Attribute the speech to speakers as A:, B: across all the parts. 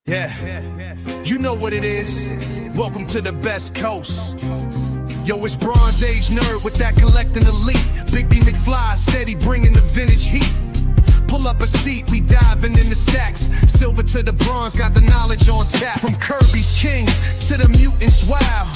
A: Yeah, you know what it is. Welcome to the best coast. Yo, it's Bronze Age nerd with that collecting elite. Bigby McFly, steady bringing the vintage heat. Pull up a seat, we diving in the stacks. Silver to the bronze, got the knowledge on tap. From Kirby's Kings to the mutants, wow.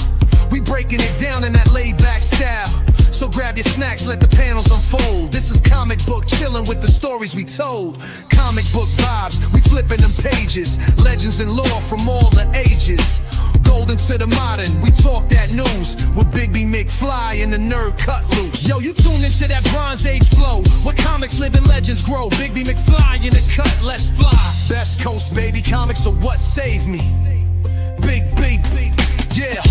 A: We breaking it down in that laid-back style. So grab your snacks, let the panels unfold. This is comic book chilling with the stories we told. Comic book vibes, we flipping them pages. Legends and lore from all the ages. Golden to the modern, we talk that news. With Bigby McFly and the nerd cut loose. Yo, you tune into that Bronze Age flow. Where comics live and legends grow. Bigby McFly in the cut, let's fly. Best coast, baby, comics are what saved me. Big, yeah.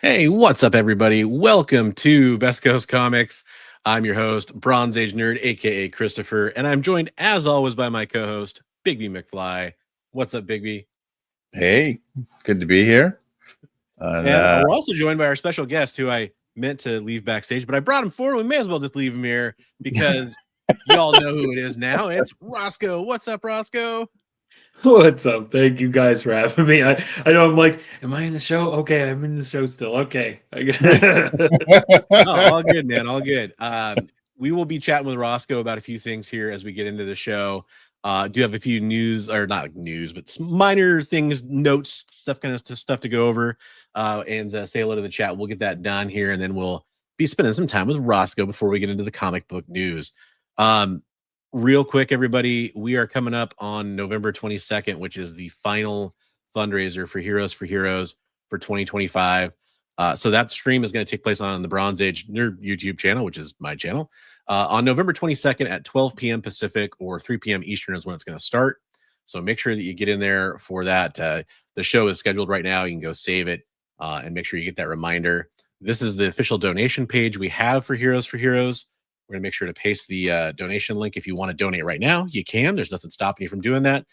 B: Hey, what's up, everybody? Welcome to Best Coast Comics. I'm your host, Bronze Age Nerd, aka Christopher, and I'm joined, as always, by my co-host, Bigby McFly. What's up, Bigby?
C: Hey, good to be here.
B: And we're also joined by our special guest, who I meant to leave backstage, but I brought him forward. We may as well just leave him here because y'all know who it is now. It's Roscoe. What's up, Roscoe?
D: What's up? Thank you guys for having me. I know I'm like, am I in the show? Okay, I'm in the show still. Okay.
B: All good, man. All good. We will be chatting with Roscoe about a few things here as we get into the show. Do have a few news, or not news, but some minor things, notes, stuff to go over, and say hello to the chat. We'll get that done here, and then we'll be spending some time with Roscoe before we get into the comic book news. Real quick, everybody, we are coming up on November 22nd, which is the final fundraiser for Heroes for 2025. So that stream is going to take place on the Bronze Age Nerd YouTube channel, which is my channel, on November 22nd at 12 p.m. Pacific or 3 p.m. Eastern is when it's going to start. So make sure that you get in there for that. The show is scheduled right now. You can go save it and make sure you get that reminder. This is the official donation page we have for Heroes for Heroes. We're going to make sure to paste the donation link. If you want to donate right now, you can. There's nothing stopping you from doing that.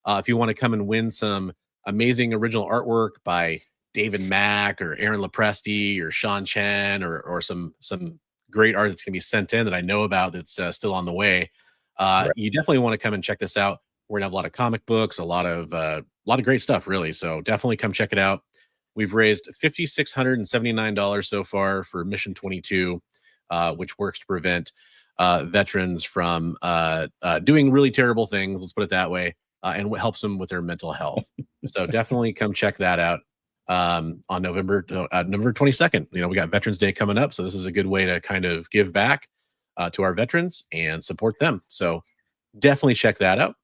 B: If you want to come and win some amazing original artwork by David Mack or Aaron Lepresti or Sean Chen or some great art that's going to be sent in that I know about that's still on the way, right. You definitely want to come and check this out. We're going to have a lot of comic books, a lot of great stuff, really. So definitely come check it out. We've raised $5,679 so far for Mission 22. Which works to prevent veterans from doing really terrible things, let's put it that way, and helps them with their mental health. So definitely come check that out on November 22nd. You know, we got Veterans Day coming up, so this is a good way to kind of give back to our veterans and support them. So definitely check that out.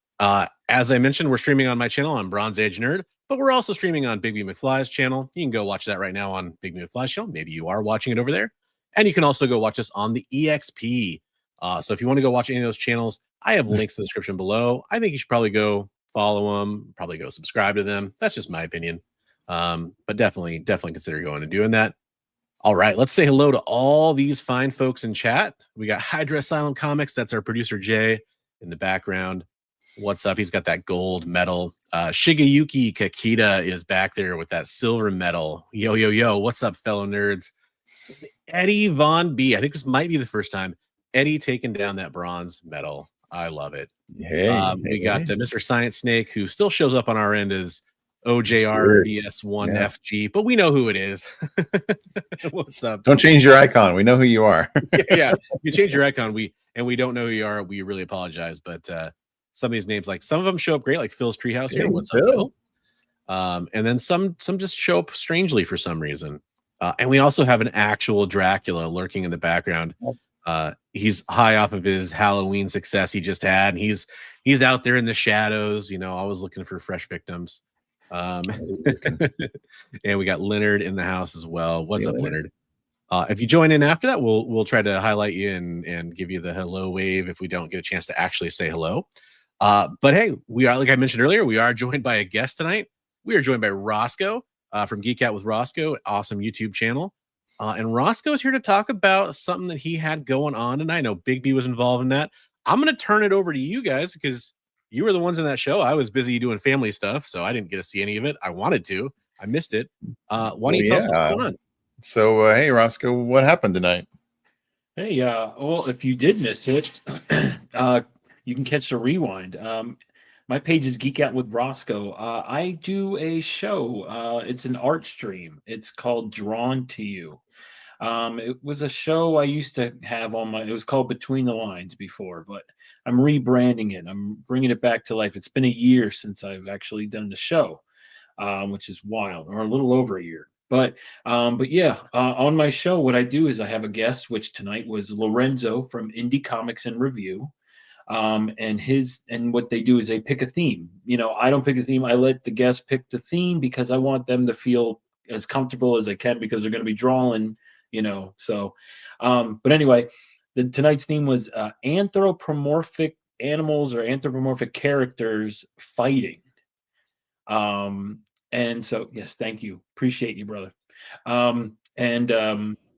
B: As I mentioned, we're streaming on my channel on Bronze Age Nerd, but we're also streaming on Bigby McFly's channel. You can go watch that right now on Bigby McFly's channel. Maybe you are watching it over there. And you can also go watch us on the EXP. So if you want to go watch any of those channels, I have links in the description below. I think you should probably go follow them, probably go subscribe to them. That's just my opinion. But definitely consider going and doing that. All right, let's say hello to all these fine folks in chat. We got Hydra Asylum Comics. That's our producer, Jay, in the background. What's up? He's got that gold medal. Shigeyuki Kakita is back there with that silver medal. Yo. What's up, fellow nerds? Eddie Von B. I think this might be the first time Eddie taking down that bronze medal. I love it. We got Mr. Science Snake, who still shows up on our end as OJRBS1FG, but we know who it is. What's up?
C: Don't change your icon. We know who you are.
B: Yeah. You change your icon. We don't know who you are. We really apologize. But some of these names, like some of them show up great, like Phil's Treehouse here. What's up, Phil? And then some just show up strangely for some reason. And we also have an actual Dracula lurking in the background. He's high off of his Halloween success he just had. And he's out there in the shadows, you know, always looking for fresh victims. And we got Leonard in the house as well. What's up, Leonard? If you join in after that, we'll try to highlight you and give you the hello wave if we don't get a chance to actually say hello. But hey, we are, like I mentioned earlier, we are joined by a guest tonight. We are joined by Roscoe. From Geek Out with Roscoe, awesome YouTube channel. And Roscoe is here to talk about something that he had going on. And I know Bigby was involved in that. I'm going to turn it over to you guys because you were the ones in that show. I was busy doing family stuff, so I didn't get to see any of it. I wanted to. I missed it. Why don't you tell us what's going on?
C: So, hey, Roscoe, what happened tonight?
D: Hey, well, if you did miss it, you can catch the rewind. My page is Geek Out with Roscoe. I do a show. It's an art stream. It's called Drawn to You. It was a show I used to have on my. It was called Between the Lines before, but I'm rebranding it. I'm bringing it back to life. It's been a year since I've actually done the show, which is wild, or a little over a year. But yeah, on my show, what I do is I have a guest, which tonight was Lorenzo from Indie Comics and Review. And what they do is they pick a theme. I don't pick a theme. I let the guest pick the theme because I want them to feel as comfortable as they can because they're going to be drawing. But anyway, tonight's theme was anthropomorphic animals or anthropomorphic characters fighting. And so, yes, thank you. Appreciate you, brother. So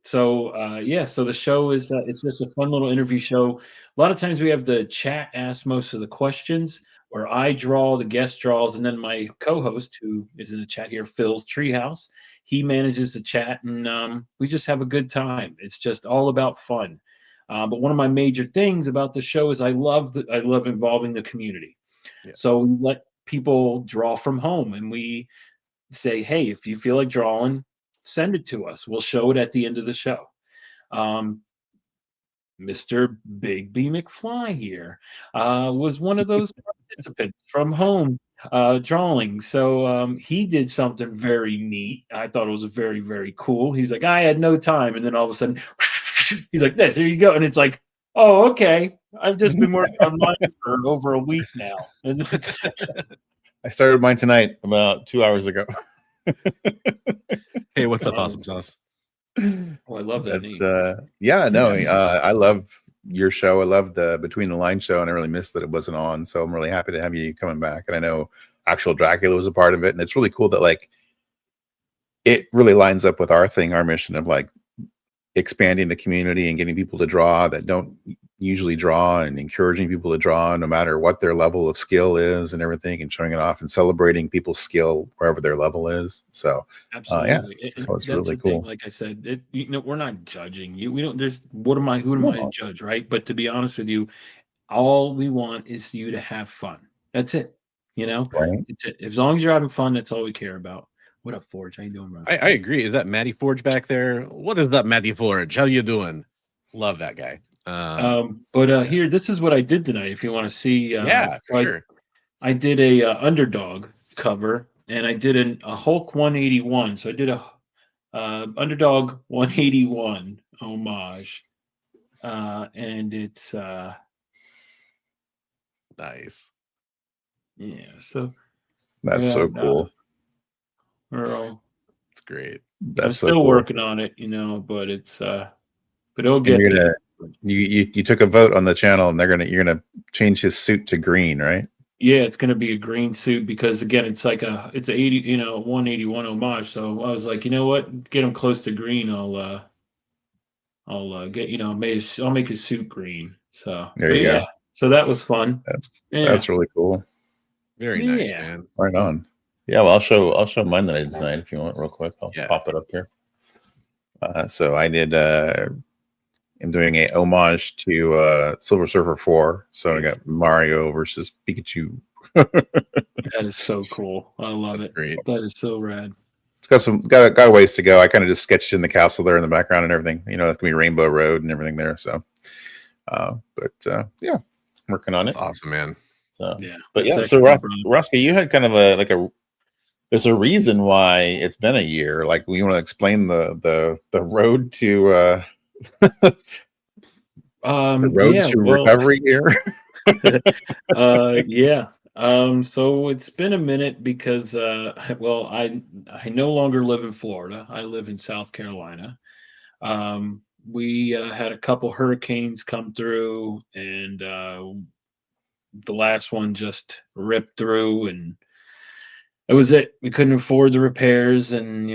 D: the show is it's just a fun little interview show. A lot of times we have the chat ask most of the questions, where I draw, the guest draws, and then my co-host, who is in the chat here, Phil's Treehouse, he manages the chat, and we just have a good time. It's just all about fun. But one of my major things about the show is I love involving the community.
B: Yeah.
D: So we let people draw from home, and we say, hey, if you feel like drawing, send it to us. We'll show it at the end of the show. Mr. Bigby McFly here was one of those participants from home drawing. So he did something very neat. I thought it was very, very cool. He's like, I had no time. And then all of a sudden, he's like, there you go. And it's like, oh, okay. I've just been working on mine for over a week now.
C: I started mine tonight about 2 hours ago.
B: Hey, what's up, Awesome Sauce?
D: Oh, I love that name.
C: I love your show. I love the Between the Line show, and I really missed that it wasn't on. So I'm really happy to have you coming back. And I know actual Dracula was a part of it, and it's really cool that like it really lines up with our mission of like expanding the community and getting people to draw that don't usually draw, and encouraging people to draw no matter what their level of skill is and everything, and showing it off and celebrating people's skill wherever their level is. So
D: absolutely.
C: So it's really cool.
D: Like I said, we're not judging you. We don't, who am I to judge, right? But to be honest with you, all we want is you to have fun. That's it.
C: Right.
D: It's it. As long as you're having fun, that's all we care about. What up, Forge? How you doing, bro?
B: I agree. Is that Matty Forge back there? What is up, Matty Forge? How you doing? Love that guy.
D: Here, this is what I did tonight. If you want to see,
B: sure.
D: I did a Underdog cover, and I did a Hulk 181. So I did a Underdog 181 homage, and it's
B: nice.
D: Yeah, so
C: that's so cool.
B: It's great.
D: I'm still working on it, but it's but it'll get.
C: You took a vote on the channel, and you're gonna change his suit to green, right?
D: Yeah, it's gonna be a green suit because again, it's like it's a 181 homage. So I was like, you know what, get him close to green. I'll get I'll make his suit green. So
C: there you go.
D: So that was fun.
C: That's really cool.
B: Very nice, man.
C: Right on. Yeah, well, I'll show mine that I did tonight if you want, real quick. I'll pop it up here. So I did. I'm doing a homage to Silver Surfer 4. So I got Mario versus Pikachu.
D: That is so cool. I love it. Great. That is so rad.
C: It's got a ways to go. I kind of just sketched in the castle there in the background and everything. It's gonna be Rainbow Road and everything there. So, yeah, working on it.
B: That's awesome, man.
C: So so Roscoe, you had kind of there's a reason why it's been a year. Like, you want to explain the road to the road to recovery here?
D: So it's been a minute because I no longer live in Florida. I live in South Carolina. We had a couple hurricanes come through, and the last one just ripped through, and it was it. We couldn't afford the repairs, and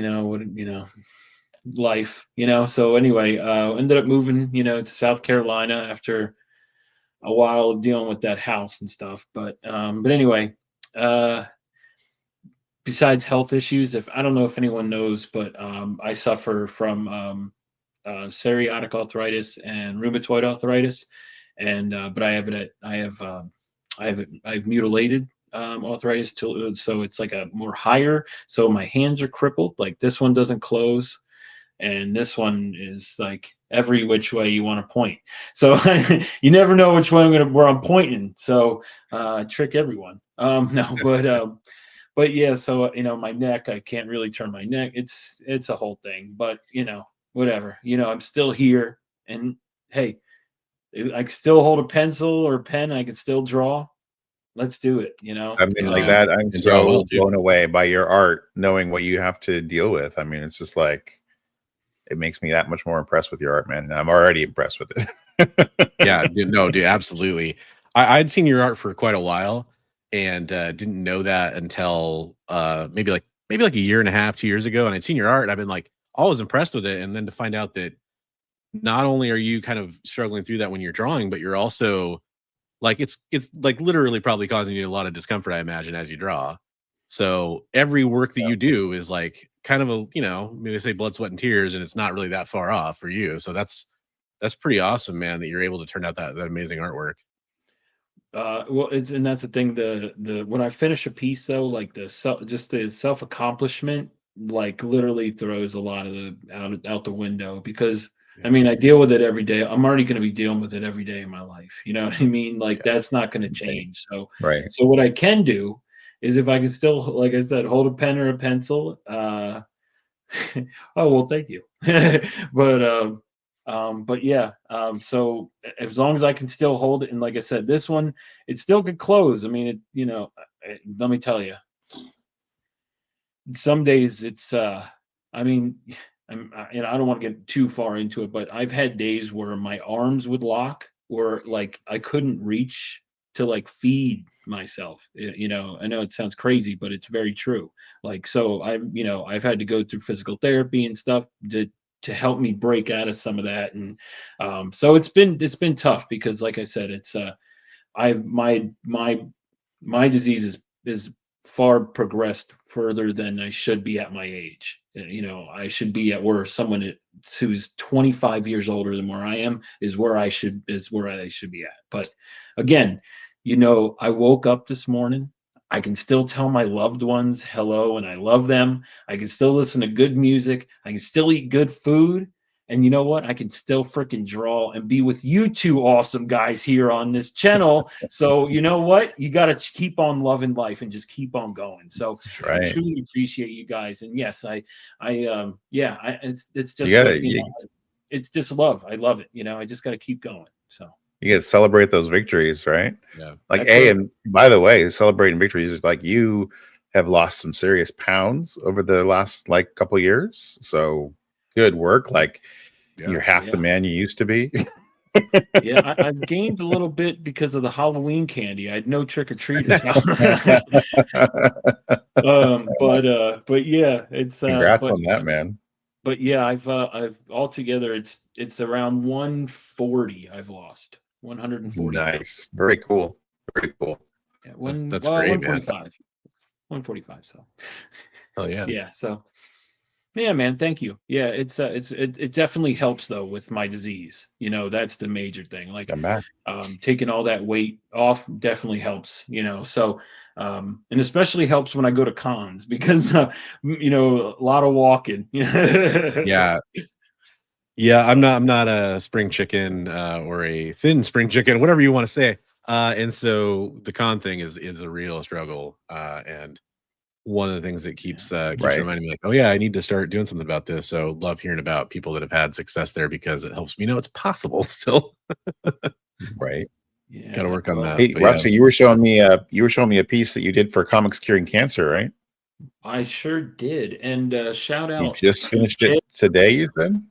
D: life, So anyway, ended up moving, to South Carolina after a while of dealing with that house and stuff. But anyway, besides health issues, if I don't know if anyone knows, but I suffer from psoriatic arthritis and rheumatoid arthritis, and but I have it. I have mutilated arthritis, so it's like a more higher. So my hands are crippled. Like this one doesn't close, and this one is like every which way you want to point. So you never know which way where I'm pointing. So trick everyone. No, but yeah. So my neck, I can't really turn my neck. It's a whole thing. But whatever. I'm still here, and hey, I can still hold a pencil or a pen. I can still draw. Let's do it.
C: I mean, like
B: Yeah.
C: that. I'm
B: And draw well,
C: so
B: too.
C: blown away by your art, knowing what you have to deal with. I mean, it's just like it makes me that much more impressed with your art, man. And I'm already impressed with it.
B: Yeah, dude, absolutely. I'd seen your art for quite a while, and didn't know that until maybe like a year and a half, 2 years ago. And I'd seen your art, and I've been like always impressed with it. And then to find out that not only are you kind of struggling through that when you're drawing, but you're also like it's like literally probably causing you a lot of discomfort, I imagine, as you draw. So every work that you do is like kind of a maybe they say blood, sweat, and tears, and it's not really that far off for you. So that's pretty awesome, man, that you're able to turn out that amazing artwork.
D: Well, and that's the thing. The when I finish a piece, though, like the self accomplishment, like literally throws a lot of the out the window, because I mean, I deal with it every day. I'm already going to be dealing with it every day in my life. You know what I mean? Like that's not going to change. So
C: Right.
D: so what I can do is, if I can still, like I said, hold a pen or a pencil. Oh well, thank you. But yeah. So as long as I can still hold it, and like I said, this one, it still could close. I mean, let me tell you, some days it's I mean, I don't want to get too far into it, but I've had days where my arms would lock, or like I couldn't reach to like feed myself. I know it sounds crazy, but it's very true. Like, so I've had to go through physical therapy and stuff to help me break out of some of that. And so it's been tough, because like I said, it's I've my disease is far progressed further than I should be at my age. I should be at where someone who's 25 years older than where I am is where I should be at. But again, I woke up this morning. I can still tell my loved ones hello and I love them. I can still listen to good music. I can still eat good food. And you know what? I can still freaking draw and be with you two awesome guys here on this channel. So you know what? You got to keep on loving life and just keep on going. So
C: That's
D: I
C: right.
D: truly appreciate you guys. And yes, it's just
C: gotta-
D: like, it's just love. I love it. I just got to keep going. So
C: You got to celebrate those victories, right?
B: Yeah.
C: Like,
D: That's it.
C: and by the way, celebrating victories is like you have lost some serious pounds over the last like couple years. So good work. Like you're half the man you used to be.
D: Yeah, I've gained a little bit because of the Halloween candy. I had no trick or treaters now. But yeah, it's
C: Congrats on that, man.
D: But yeah, I've altogether it's around 140 I've lost. 140.
C: Nice. Very cool. Very cool.
D: Yeah,
B: That's great, man.
D: 145. 145. So.
B: Oh yeah.
D: Yeah. So. Yeah, man. Thank you. Yeah, it definitely helps though with my disease. That's the major thing. Like,
C: I'm back.
D: taking all that weight off definitely helps. So, and especially helps when I go to cons, because a lot of walking.
B: Yeah. Yeah, I'm not a spring chicken or a thin spring chicken, whatever you want to say. And so the con thing is a real struggle. And one of the things that keeps reminding me, like, oh yeah, I need to start doing something about this. So love hearing about people that have had success there, because it helps me know it's possible still.
C: Right.
D: Yeah.
B: Got to work on that.
C: Hey, Roscoe, you were showing me a piece that you did for Comics Curing Cancer, right?
D: I sure did. And shout out.
C: You just finished it today, you said?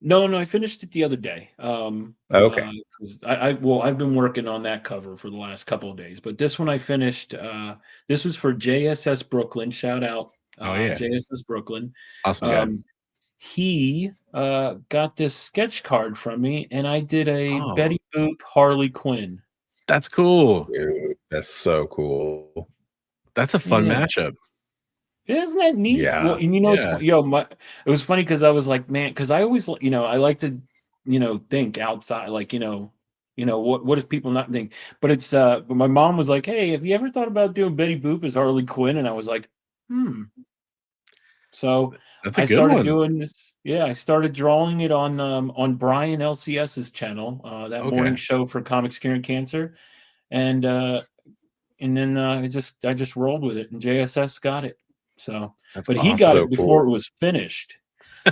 D: No, I finished it the other day.
C: Okay.
D: 'Cause I've been working on that cover for the last couple of days, but this one I finished. This was for JSS Brooklyn. Shout out, JSS Brooklyn.
B: Awesome guy.
D: He got this sketch card from me, and I did a Betty Boop Harley Quinn.
B: That's cool.
C: Dude, that's so cool.
B: That's a fun matchup.
D: Isn't that neat?
C: Yeah.
D: Well, and you know,
B: Yeah.
D: it was funny because I was like, man, because I always, I like to, think outside, like, what if people not think? But but my mom was like, hey, have you ever thought about doing Betty Boop as Harley Quinn? And I was like, So
B: That's a
D: I
B: good
D: started
B: one.
D: doing this. Yeah, I started drawing it on Brian LCS's channel, that morning
B: Okay.
D: show for Comics Curing Cancer, and then I just rolled with it, and JSS got it. So,
B: That's
D: but he
B: awesome.
D: got
C: So
D: it before
C: cool.
D: it was finished.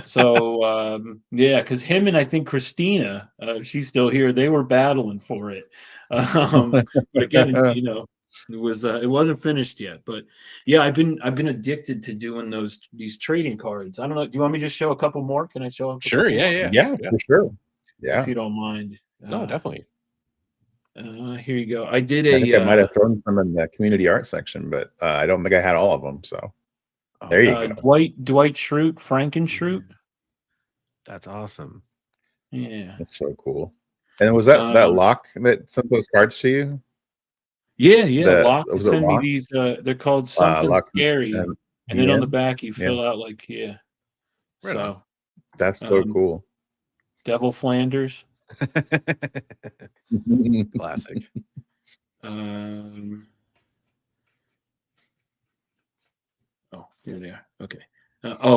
D: So yeah, because him and I think Christina, she's still here. They were battling for it. But again, it wasn't finished yet. But yeah, I've been addicted to doing these trading cards. I don't know. Do you want me to just show a couple more? Can I show up a
B: Sure.
D: couple
B: Yeah.
D: more?
B: Yeah.
C: Yeah,
B: Yeah.
C: for sure.
D: If
C: Yeah.
D: you don't mind.
B: No, definitely.
D: Here you go. I did
C: I think I might
D: a
C: have thrown some in the community art section, but I don't think I had all of them. So there you go.
D: Dwight Schrute, Frankenschrute.
B: That's awesome.
D: Yeah.
C: That's so cool. And was that Locke that sent those cards to you?
D: Yeah. Locke
C: Was it
D: sent me
C: Locke?
D: these. They're called something
C: Locke
D: scary,
C: and
D: and then on the
C: Ian?
D: back you
C: Yeah.
D: fill out like
B: Right
D: So
C: That's so cool.
D: Devil Flanders.
B: Classic.
D: Oh, here they are. Okay.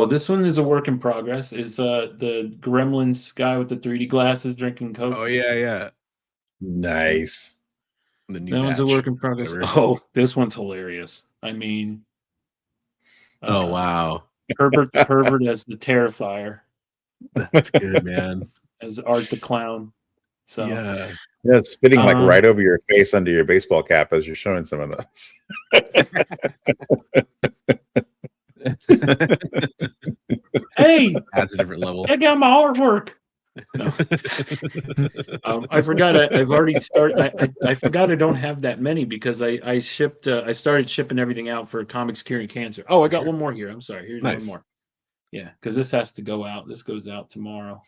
D: This one is a work in progress. Is the Gremlins guy with the 3D glasses drinking Coke?
B: Oh yeah, yeah.
C: Nice.
B: The new
D: That one's a
B: batch,
D: work in progress.
B: whatever.
D: Oh, this one's hilarious. I mean,
B: Oh wow,
D: Herbert the Pervert as the Terrifier,
B: that's good, man.
D: as Art the Clown. So
B: Yeah.
C: Yeah, it's fitting like right over your face under your baseball cap as you're showing some of those.
D: Hey,
B: Adds a different level.
D: check out my artwork. No. I forgot. I've already started. I forgot I don't have that many because I shipped. I started shipping everything out for Comics Curing Cancer. Oh, I got one more here. I'm sorry. Here's
B: Nice.
D: one more. Yeah, because this has to go out. This goes out tomorrow.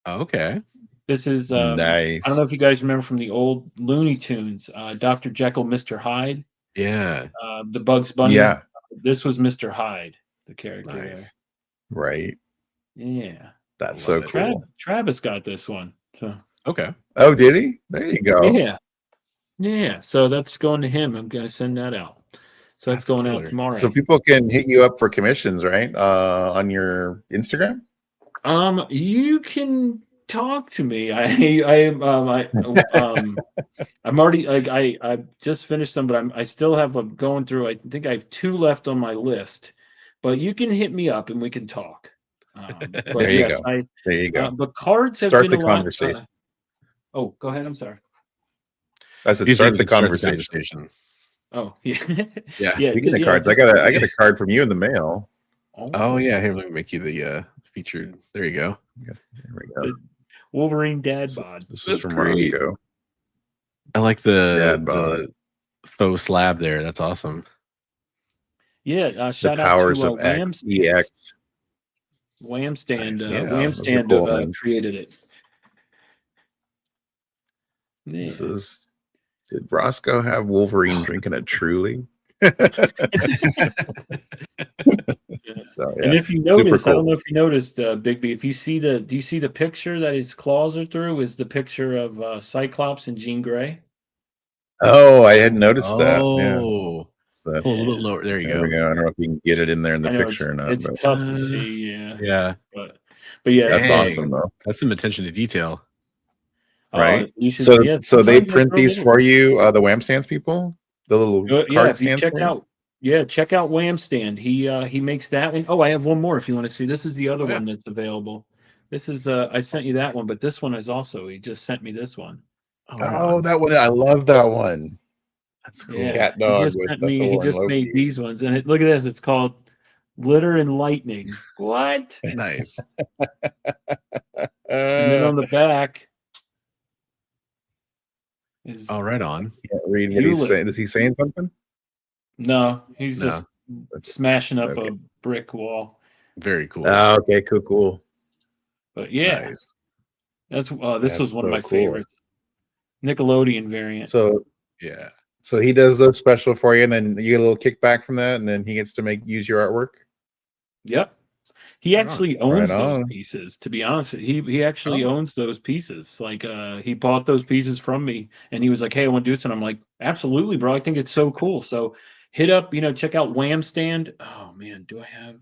B: Okay.
D: This is
C: Nice.
D: I don't know if you guys remember from the old Looney Tunes, Dr. Jekyll, Mr. Hyde.
B: Yeah.
D: The Bugs Bunny.
C: Yeah.
D: This was Mr. Hyde, the character.
B: Nice.
D: There.
C: Right.
D: Yeah.
C: That's so cool.
D: Travis got this one. So.
B: Okay.
C: Oh, did he? There you go.
D: Yeah. Yeah. So that's going to him. I'm going to send that out. So that's going out tomorrow.
C: So people can hit you up for commissions, right? On your Instagram?
D: You can talk to me. I'm already like I just finished them, but I still have them going through. I think I have 2 left on my list, but you can hit me up and we can talk. But
C: there you go. There you go.
D: But cards have
C: start
D: been
C: the
D: a lot,
C: conversation.
D: oh, go ahead. I'm sorry.
C: I said start the conversation.
D: Oh yeah.
B: Yeah.
C: Speaking of cards, I got a card from you in the mail.
B: Oh yeah, here, let me make you the featured. There you go.
C: There we go.
D: Wolverine dad bod.
C: This was from
B: great.
C: Roscoe.
B: I like the faux slab there. That's awesome.
D: Yeah, shout
C: the powers
D: out to
C: of
D: Wham
C: EX.
D: Whamstand.
C: Nice. Yeah,
D: Whamstand
C: cool,
D: created it. Yeah.
C: This is. Did Roscoe have Wolverine drinking a Truly? So, yeah.
D: And if you notice,
C: cool.
D: I don't know if you noticed, Bigby, if you see do you see the picture that his claws are through? Is the picture of Cyclops and Jean Grey?
C: Oh, I hadn't noticed that. Yeah.
B: So, a little bit lower. There you go.
C: We go. I don't know if you can get it in there in the picture
D: it's,
C: or not.
D: It's tough to see. Yeah.
B: Yeah.
D: But yeah,
C: that's awesome though.
B: That's some attention to detail.
C: Right.
D: Should,
C: so they print these for you, the Wham Stands people, the little card stands.
D: Check out Wham Stand. He makes that one. Oh, I have one more if you want to see. This is the other one that's available. This is I sent you that one, but this one is also he just sent me this one.
C: Oh, that one! I love that one.
B: That's cool.
D: Yeah.
C: Cat dog.
D: He just made these ones, and look at this. It's called Glitter and Lightning. What?
B: Nice.
D: And then on the back.
B: Right on.
C: Can't read what he's saying. Is he saying something?
D: No, he's just smashing up a brick wall.
B: Very cool.
C: Oh, okay, cool.
D: But yeah,
B: nice.
D: This was one of my favorites. Nickelodeon variant.
C: So
B: yeah,
C: So he does those special for you, and then you get a little kickback from that, and then he gets to use your artwork.
D: Yep. He
B: Right on.
D: actually owns
C: Right
D: those
C: on.
D: pieces. To be honest, he actually
C: Oh.
D: owns those pieces. Like he bought those pieces from me, and he was like, "Hey, I want to do this," and I'm like, "Absolutely, bro! I think it's so cool." So hit up, check out Wham Stand. Oh man, do I have?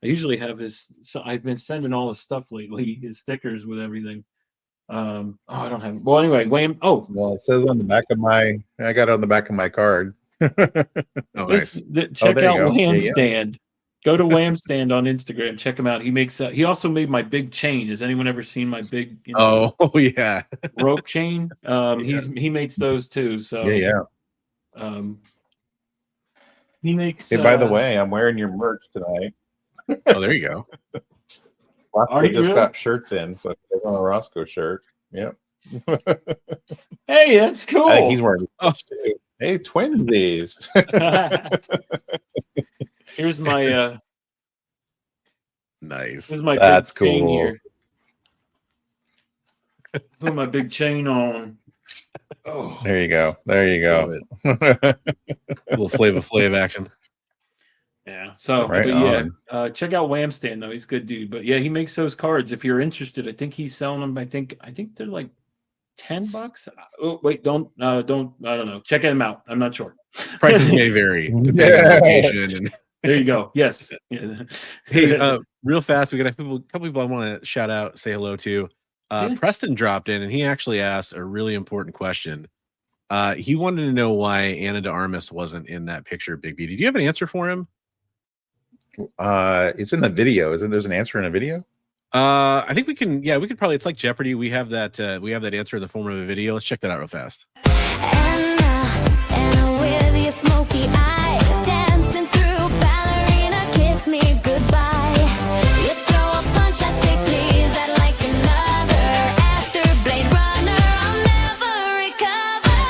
D: I usually have his. So I've been sending all his stuff lately, his stickers with everything. Oh, I don't have. Well, anyway, Wham. Oh,
C: Well, it says on the back of my. I got it on the back of my card.
B: Oh, nice.
D: check
C: there you
D: out
C: go.
D: Wham
C: Yeah.
D: Stand. Go to Wham Stand on Instagram. Check him out. He makes. He also made my big chain. Has anyone ever seen my big?
B: Oh, yeah.
D: Rope chain. He makes those too. So
C: Yeah.
D: he makes.
C: Hey, by the way, I'm wearing your merch tonight.
B: Oh, there you go.
D: Are
C: We
D: you
C: just
D: really?
C: got shirts in, so I on a Roscoe shirt. Yep.
D: Hey, that's
C: I
D: cool.
C: think he's wearing.
B: Oh.
C: Hey, twinsies.
D: Here's my.
B: Nice.
D: Here's my
C: That's
D: big chain
C: cool.
D: here. Put my big chain on. Oh.
C: There you go. There you go.
B: Little Flava Flav action.
D: Yeah. So,
C: Right
D: but yeah,
C: on.
D: check out Wham Stand though. He's a good dude. But yeah, he makes those cards. If you're interested, I think he's selling them. I think they're like $10. Oh wait, don't. I don't know. Check him out. I'm not sure.
B: Prices may vary depending on location. And
D: there you go. Yes. Yeah.
B: hey, real fast, we got a couple people I want to shout out, say hello to.
D: Yeah.
B: Preston dropped in, and he actually asked a really important question. He wanted to know why Anna de Armas wasn't in that picture of Bigby. Did you have an answer for him?
C: It's in the video. Isn't there's an answer in a video?
B: I think we can. Yeah, we could probably. It's like Jeopardy. We have that. We have that answer in the form of a video. Let's check that out real fast.
E: Anna with your smoky eyes, dancing through ballerina, kiss me goodbye. You throw a punch, I say please, I'd like another. After Blade Runner, I'll never recover.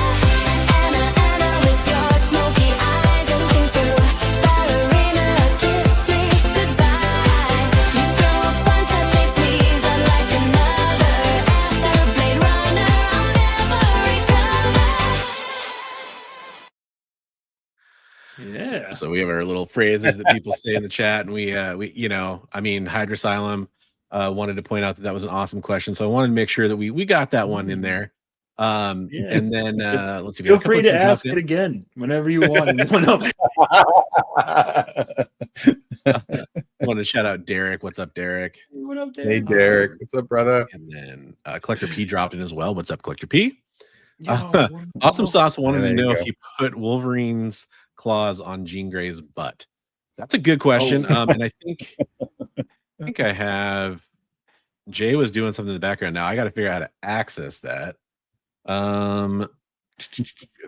E: Anna with your smoky eyes, dancing through ballerina, kiss me goodbye. You throw a punch, I say please, I'd like another. After Blade Runner, I'll never recover.
D: Yeah.
B: So we have our little phrases that people say in the chat, and we I mean, Hydrasylum wanted to point out that was an awesome question, so I wanted to make sure that we got that one in there.
D: Yeah.
B: And then let's see. we
D: Feel
B: got a couple
D: free
B: of
D: to
B: people dropped
D: ask
B: in.
D: it again whenever you want.
B: I want to shout out Derek. What's up, Derek?
D: What up,
C: Hey,
D: Derek?
C: Derek. What's up, brother?
B: And then Collector P dropped in as well. What's up, Collector P?
D: Yo,
B: Awesome Sauce wanted
C: There
B: to
C: you
B: know
C: go.
B: if you put Wolverine's claws on Jean Grey's butt. That's a good question. And I think I have. Jay was doing something in the background. Now I got to figure out how to access that.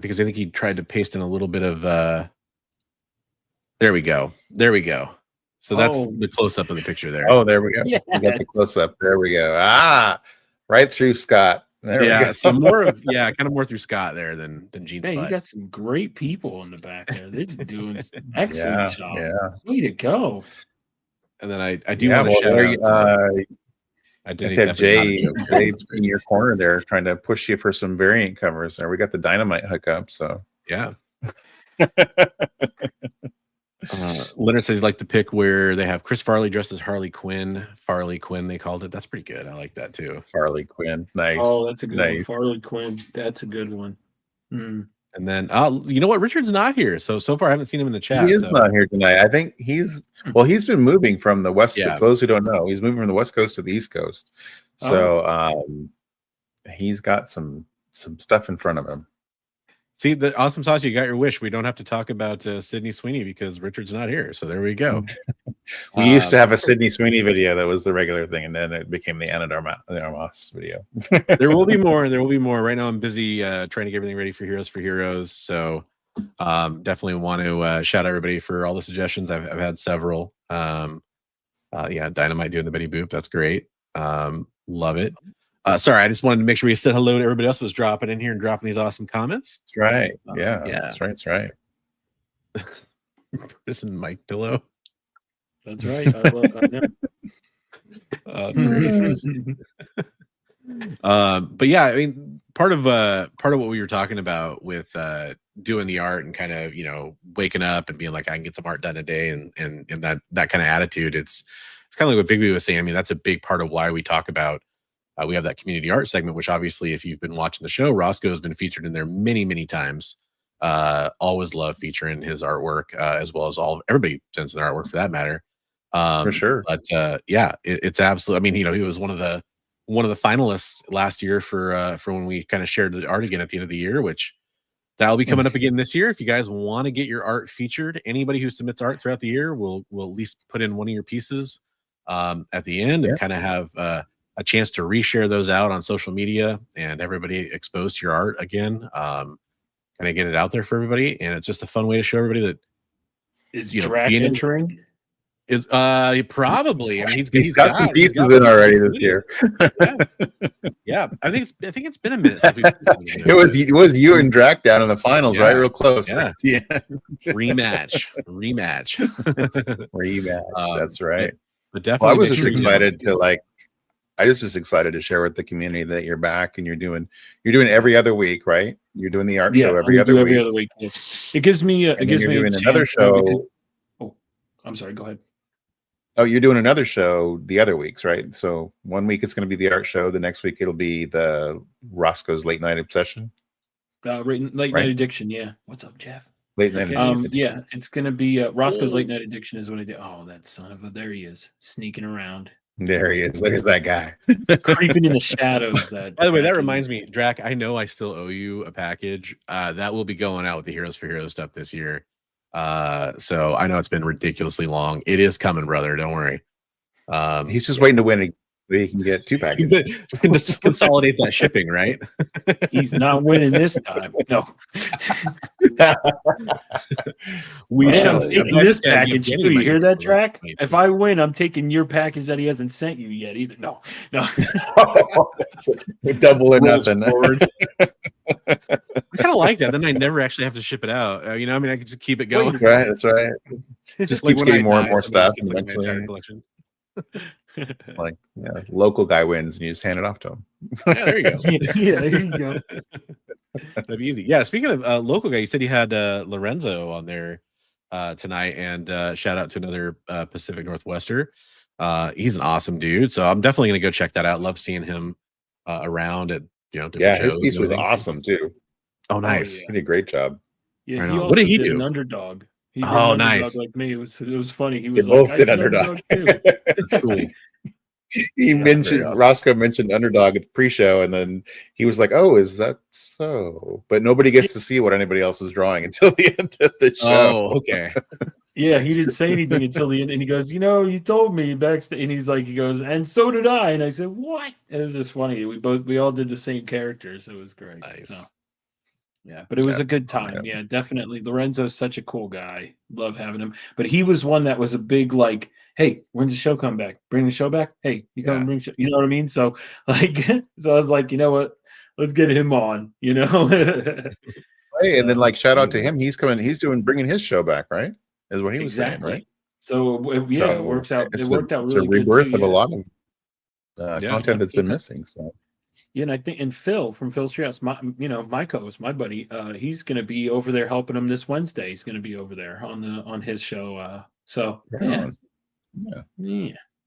B: Because I think he tried to paste in a little bit of. There we go. There we go. So that's the close up of the picture there.
C: Oh, there we go.
D: Yes.
C: We got the close up. There we go. Right through Scott. There we
B: yeah.
C: go.
B: So more of kind of more through Scott there than Jean's
D: Man, you
B: butt.
D: got some great people in the back there. They're doing an excellent job.
C: Yeah.
D: Way to go.
B: And then I do want to shout out. I did
C: have Jay in your corner there trying to push you for some variant covers there. We got the Dynamite hookup, so
B: yeah. Leonard says he'd like to pick where they have Chris Farley dressed as Harley Quinn. Farley Quinn, they called it. That's pretty good. I like that too.
C: Farley Quinn. Nice.
D: Oh, that's a good one.
C: Nice.
D: Farley Quinn. That's a good one. Mm.
B: And then you know what? Richard's not here. So far I haven't seen him in the chat.
C: He is not here tonight. I think he's been moving from the West Coast. For those who don't know, he's moving from the West Coast to the East Coast. So he's got some stuff in front of him.
B: See, the Awesome Sauce, you got your wish. We don't have to talk about Sydney Sweeney because Richard's not here. So there we go.
C: We used to have a Sydney Sweeney video that was the regular thing, and then it became the Anna de Armas video.
B: There will be more. There will be more. Right now, I'm busy trying to get everything ready for Heroes. So definitely want to shout out everybody for all the suggestions. I've had several. Dynamite doing the Betty Boop. That's great. Love it. Sorry, I just wanted to make sure we said hello to everybody else was dropping in here and dropping these awesome comments.
C: That's right. That's right. That's right.
B: This is Mike Pillow.
D: That's right. I love that.
B: That's great. But yeah, I mean, part of what we were talking about with doing the art and kind of, you know, waking up and being like, I can get some art done a day, and that kind of attitude. It's kind of like what Bigby was saying. I mean, that's a big part of why we talk about. We have that community art segment, which obviously, if you've been watching the show, Roscoe has been featured in there many, many times. Always love featuring his artwork, as well as everybody sends their artwork for that matter.
C: For sure.
B: But yeah, it's absolutely. I mean, you know, he was one of the finalists last year for when we kind of shared the art again at the end of the year, which that'll be coming up again this year. If you guys want to get your art featured, anybody who submits art throughout the year will at least put in one of your pieces at the end and kind of have a chance to reshare those out on social media and everybody exposed to your art again. Kind of get it out there for everybody, and it's just a fun way to show everybody that
D: is Drac entering.
B: Is probably. I mean,
C: he's got some pieces in already this year.
B: Yeah. I think it's been a minute since
C: it was you and Drac down in the finals, right? Real close.
B: Yeah. Rematch.
C: That's right.
B: But definitely,
C: I was just excited to I was just excited to share with the community that you're back and you're doing every other week, right? You're doing the art show every other week.
D: Yes. It gives me
C: another show.
D: Oh, I'm sorry. Go ahead.
C: Oh, you're doing another show the other weeks, right? So one week it's going to be the art show. The next week it'll be the Roscoe's Late Night Obsession.
D: Late Night Addiction. Yeah. What's up, Jeff?
C: Late Night Addiction.
D: Yeah, it's going to be Roscoe's Late Night Addiction is what I did. Oh, that son of a, there he is, sneaking around.
C: There he is. There's that guy.
D: Creeping in the shadows.
B: By the way, that reminds me, Drac, I know I still owe you a package. That will be going out with the Heroes for Heroes stuff this year. So I know it's been ridiculously long. It is coming, brother. Don't worry.
C: He's just waiting to win. He can get 2 packages.
B: Just consolidate that shipping, right?
D: He's not winning this time. No.
B: We shall see.
D: This package too. You hear that, Drac? If I win, I'm taking your package that he hasn't sent you yet either. No.
C: Double or nothing.
B: I kind of like that. Then I never actually have to ship it out. You know, I mean, I can just keep it going.
C: Right. That's right. Just keeps getting more and more stuff.
B: Collection.
C: Local guy wins and you just hand it off to him.
B: Yeah, there you go.
D: Yeah, there you go.
B: That'd be easy. Yeah, speaking of local guy, you said you had Lorenzo on there tonight, and shout out to another Pacific Northwester. He's an awesome dude, so I'm definitely gonna go check that out. Love seeing him around at different shows.
C: His piece was awesome too.
B: Oh, nice.
C: He did a great job.
D: Yeah,
B: he what did he do?
D: An underdog. He did
B: oh,
D: an underdog
B: nice.
D: like me. It was funny. He was
C: both did underdog.
B: That's cool.
C: He mentioned awesome. Roscoe mentioned underdog at the pre-show, and then he was like, "Oh, is that so?" But nobody gets to see what anybody else is drawing until the end of the show.
B: Oh, okay.
D: Yeah, he didn't say anything until the end, and he goes, "You told me backstage," and he goes, "And so did I," and I said, "What?" It was just funny. We all did the same characters. It was great.
B: Nice.
D: So, yeah, but it was a good time. Yeah, definitely. Lorenzo's such a cool guy. Love having him. But he was one that was a big hey, when's the show come back? Bring the show back? Hey, you come and bring show. You know what I mean? So so I was like, you know what? Let's get him on,
C: Hey, and then shout out to him. He's bringing his show back, right? Is what he was saying, right?
D: So it works out. It worked out really good.
C: It's a rebirth of a lot of content that's been missing. So.
D: Yeah, and I think Phil from Phil's Treehouse, my co-host, my buddy, he's going to be over there helping him this Wednesday. He's going to be over there on his show. Yeah.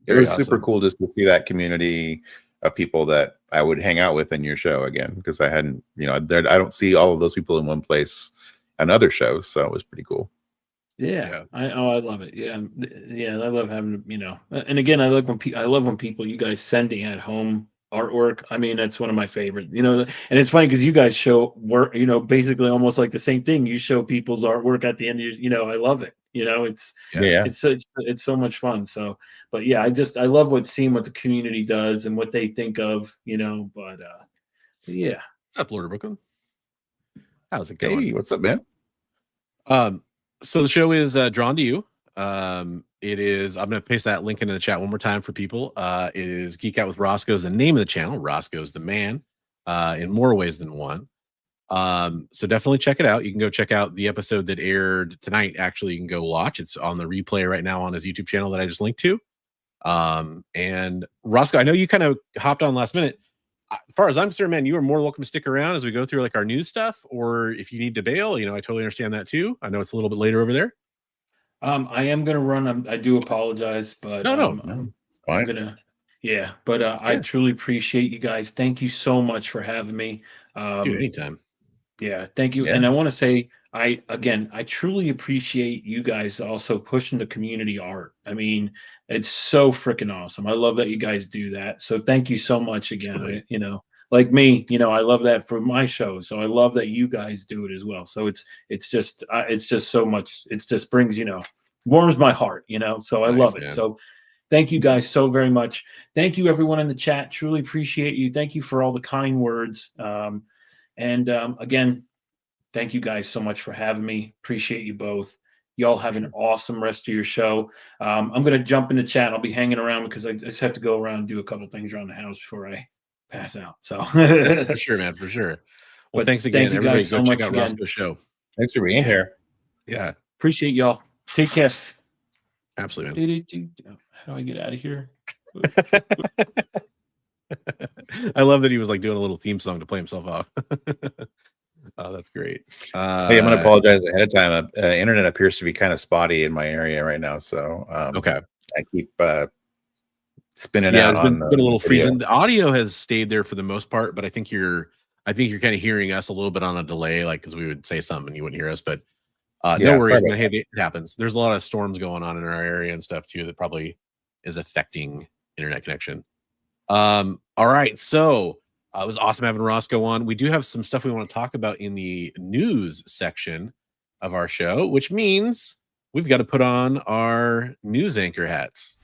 C: It was super cool just to see that community of people that I would hang out with in your show again, because I hadn't, I don't see all of those people in one place on other shows, so it was pretty cool.
D: Yeah. I love it. Yeah, I love having and again, I love when people, you guys sending at home artwork. I mean, that's one of my favorite, and it's funny because you guys show work, basically almost like the same thing. You show people's artwork at the end of your, I love it. It's so much fun. So, but yeah, I love seeing what the community does and what they think of, but yeah.
B: What's up, Lord of Brooklyn? How's it going?
C: Hey, what's up, man?
B: So the show is Drawn to You. It is, I'm going to paste that link into the chat one more time for people. It is Geek Out with Roscoe is the name of the channel. Roscoe's the man, in more ways than one. So definitely check it out. You can go check out the episode that aired tonight. Actually, you can go watch. It's on the replay right now on his YouTube channel that I just linked to. And Roscoe, I know you kind of hopped on last minute. as far as I'm concerned, man, you are more welcome to stick around as we go through like our news stuff, or if you need to bail, I totally understand that too. I know it's a little bit later over there.
D: I am gonna run. I do apologize, but
B: No,
D: I'm
C: Fine.
D: gonna. Yeah, but I truly appreciate you guys. Thank you so much for having me.
B: Dude, anytime.
D: Yeah, thank you.
C: Yeah.
D: And I want to say, I truly appreciate you guys also pushing the community art. I mean, it's so freaking awesome. I love that you guys do that. So thank you so much again.
B: Totally.
D: Like me, I love that for my show. So I love that you guys do it as well. So it's just so much. It just brings, warms my heart. So I
B: Nice,
D: love it.
B: man.
D: So thank you guys so very much. Thank you everyone in the chat. Truly appreciate you. Thank you for all the kind words. And again, thank you guys so much for having me. Appreciate you both. Y'all have an awesome rest of your show. I'm going to jump in the chat. I'll be hanging around because I just have to go around and do a couple things around the house before I pass out. So
B: For sure, man, for sure. Well,
D: But
B: thanks again.
D: thank you
B: Everybody
D: guys
B: go
D: so
B: check
D: much
B: out
D: again.
B: Roscoe's show.
C: Thanks for being here.
B: Yeah,
D: appreciate y'all. Take care.
B: absolutely, man.
D: How do I get out of here?
B: I love that he was like doing a little theme song to play himself off. Oh, that's great.
C: Hey, I'm going to apologize ahead of time. Internet appears to be kind of spotty in my area right now, so
B: okay.
C: I keep spinning
B: Yeah,
C: out
B: there's
C: on
B: been a little
C: the video.
B: freezing. The audio has stayed there for the most part, but I think you're kind of hearing us a little bit on a delay, like because we would say something and you wouldn't hear us. But no worries, man. Hey, it happens. There's a lot of storms going on in our area and stuff too that probably is affecting internet connection. All right, so it was awesome having Roscoe on. We do have some stuff we want to talk about in the news section of our show, which means we've got to put on our news anchor hats.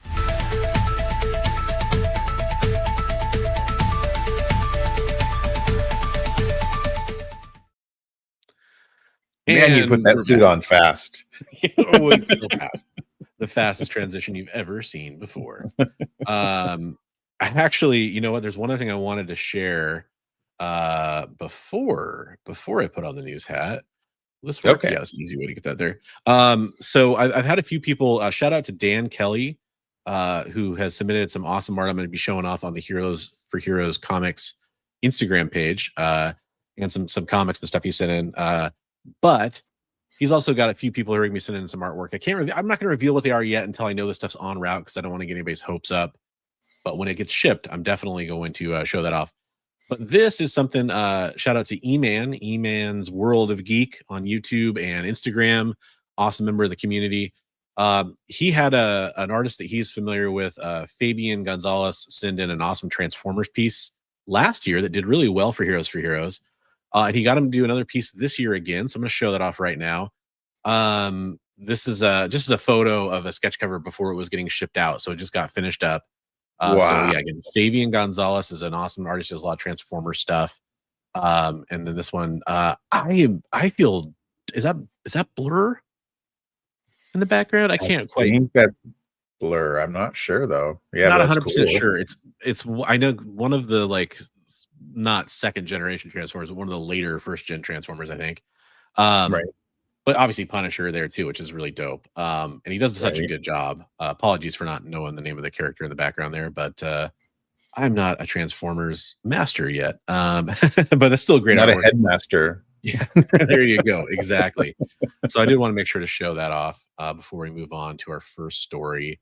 C: Man, you put that suit on fast.
B: Oh, it's so fast. The fastest transition you've ever seen before. Actually, you know what? There's one other thing I wanted to share before I put on the news hat. This work.
C: Okay.
B: Yeah, it's an easy way to get that there. So I've had a few people. Shout out to Dan Kelly, who has submitted some awesome art. I'm going to be showing off on the Heroes for Heroes Comics Instagram page, and some comics and stuff he sent in. But he's also got a few people who are going to be sending in some artwork. I'm not going to reveal what they are yet until I know this stuff's en route because I don't want to get anybody's hopes up. But when it gets shipped, I'm definitely going to show that off. But this is something, shout out to E-Man's World of Geek on YouTube and Instagram. Awesome member of the community. He had an artist that he's familiar with, Fabian Gonzalez, send in an awesome Transformers piece last year that did really well for Heroes for Heroes. And he got him to do another piece this year again. So I'm going to show that off right now. This is just a photo of a sketch cover before it was getting shipped out. So it just got finished up.
C: Wow.
B: So yeah, again, Fabian Gonzalez is an awesome artist. He does a lot of Transformer stuff. And then this one, I feel, is that Blur in the background? I can't quite.
C: I think that's Blur. I'm not sure though. Yeah,
B: not
C: but
B: 100%
C: cool.
B: sure. It's I know one of the like not second generation Transformers, but one of the later first gen Transformers, I think.
C: Right.
B: But obviously Punisher there too, which is really dope. And he does such a good job. Apologies for not knowing the name of the character in the background there, but I'm not a Transformers master yet. But that's still great.
C: Not
B: artwork.
C: a headmaster.
B: Yeah, there you go. Exactly. So I did want to make sure to show that off before we move on to our first story,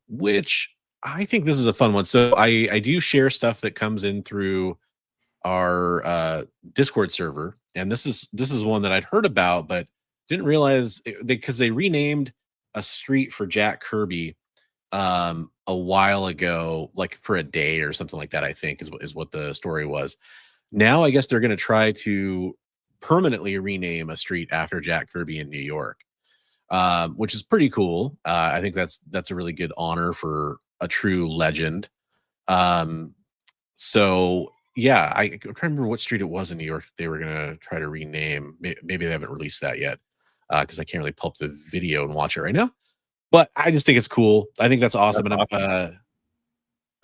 B: which I think this is a fun one. So I do share stuff that comes in through our Discord server, and this is one that I'd heard about but didn't realize because they renamed a street for Jack Kirby a while ago, like for a day or something like that. I think is what the story was. Now I guess they're going to try to permanently rename a street after Jack Kirby in New York, which is pretty cool. I think that's a really good honor for a true legend. So yeah, I'm trying to remember what street it was in New York they were going to try to rename. Maybe they haven't released that yet because I can't really pull up the video and watch it right now. But I just think it's cool. I think that's awesome.
C: That's
B: And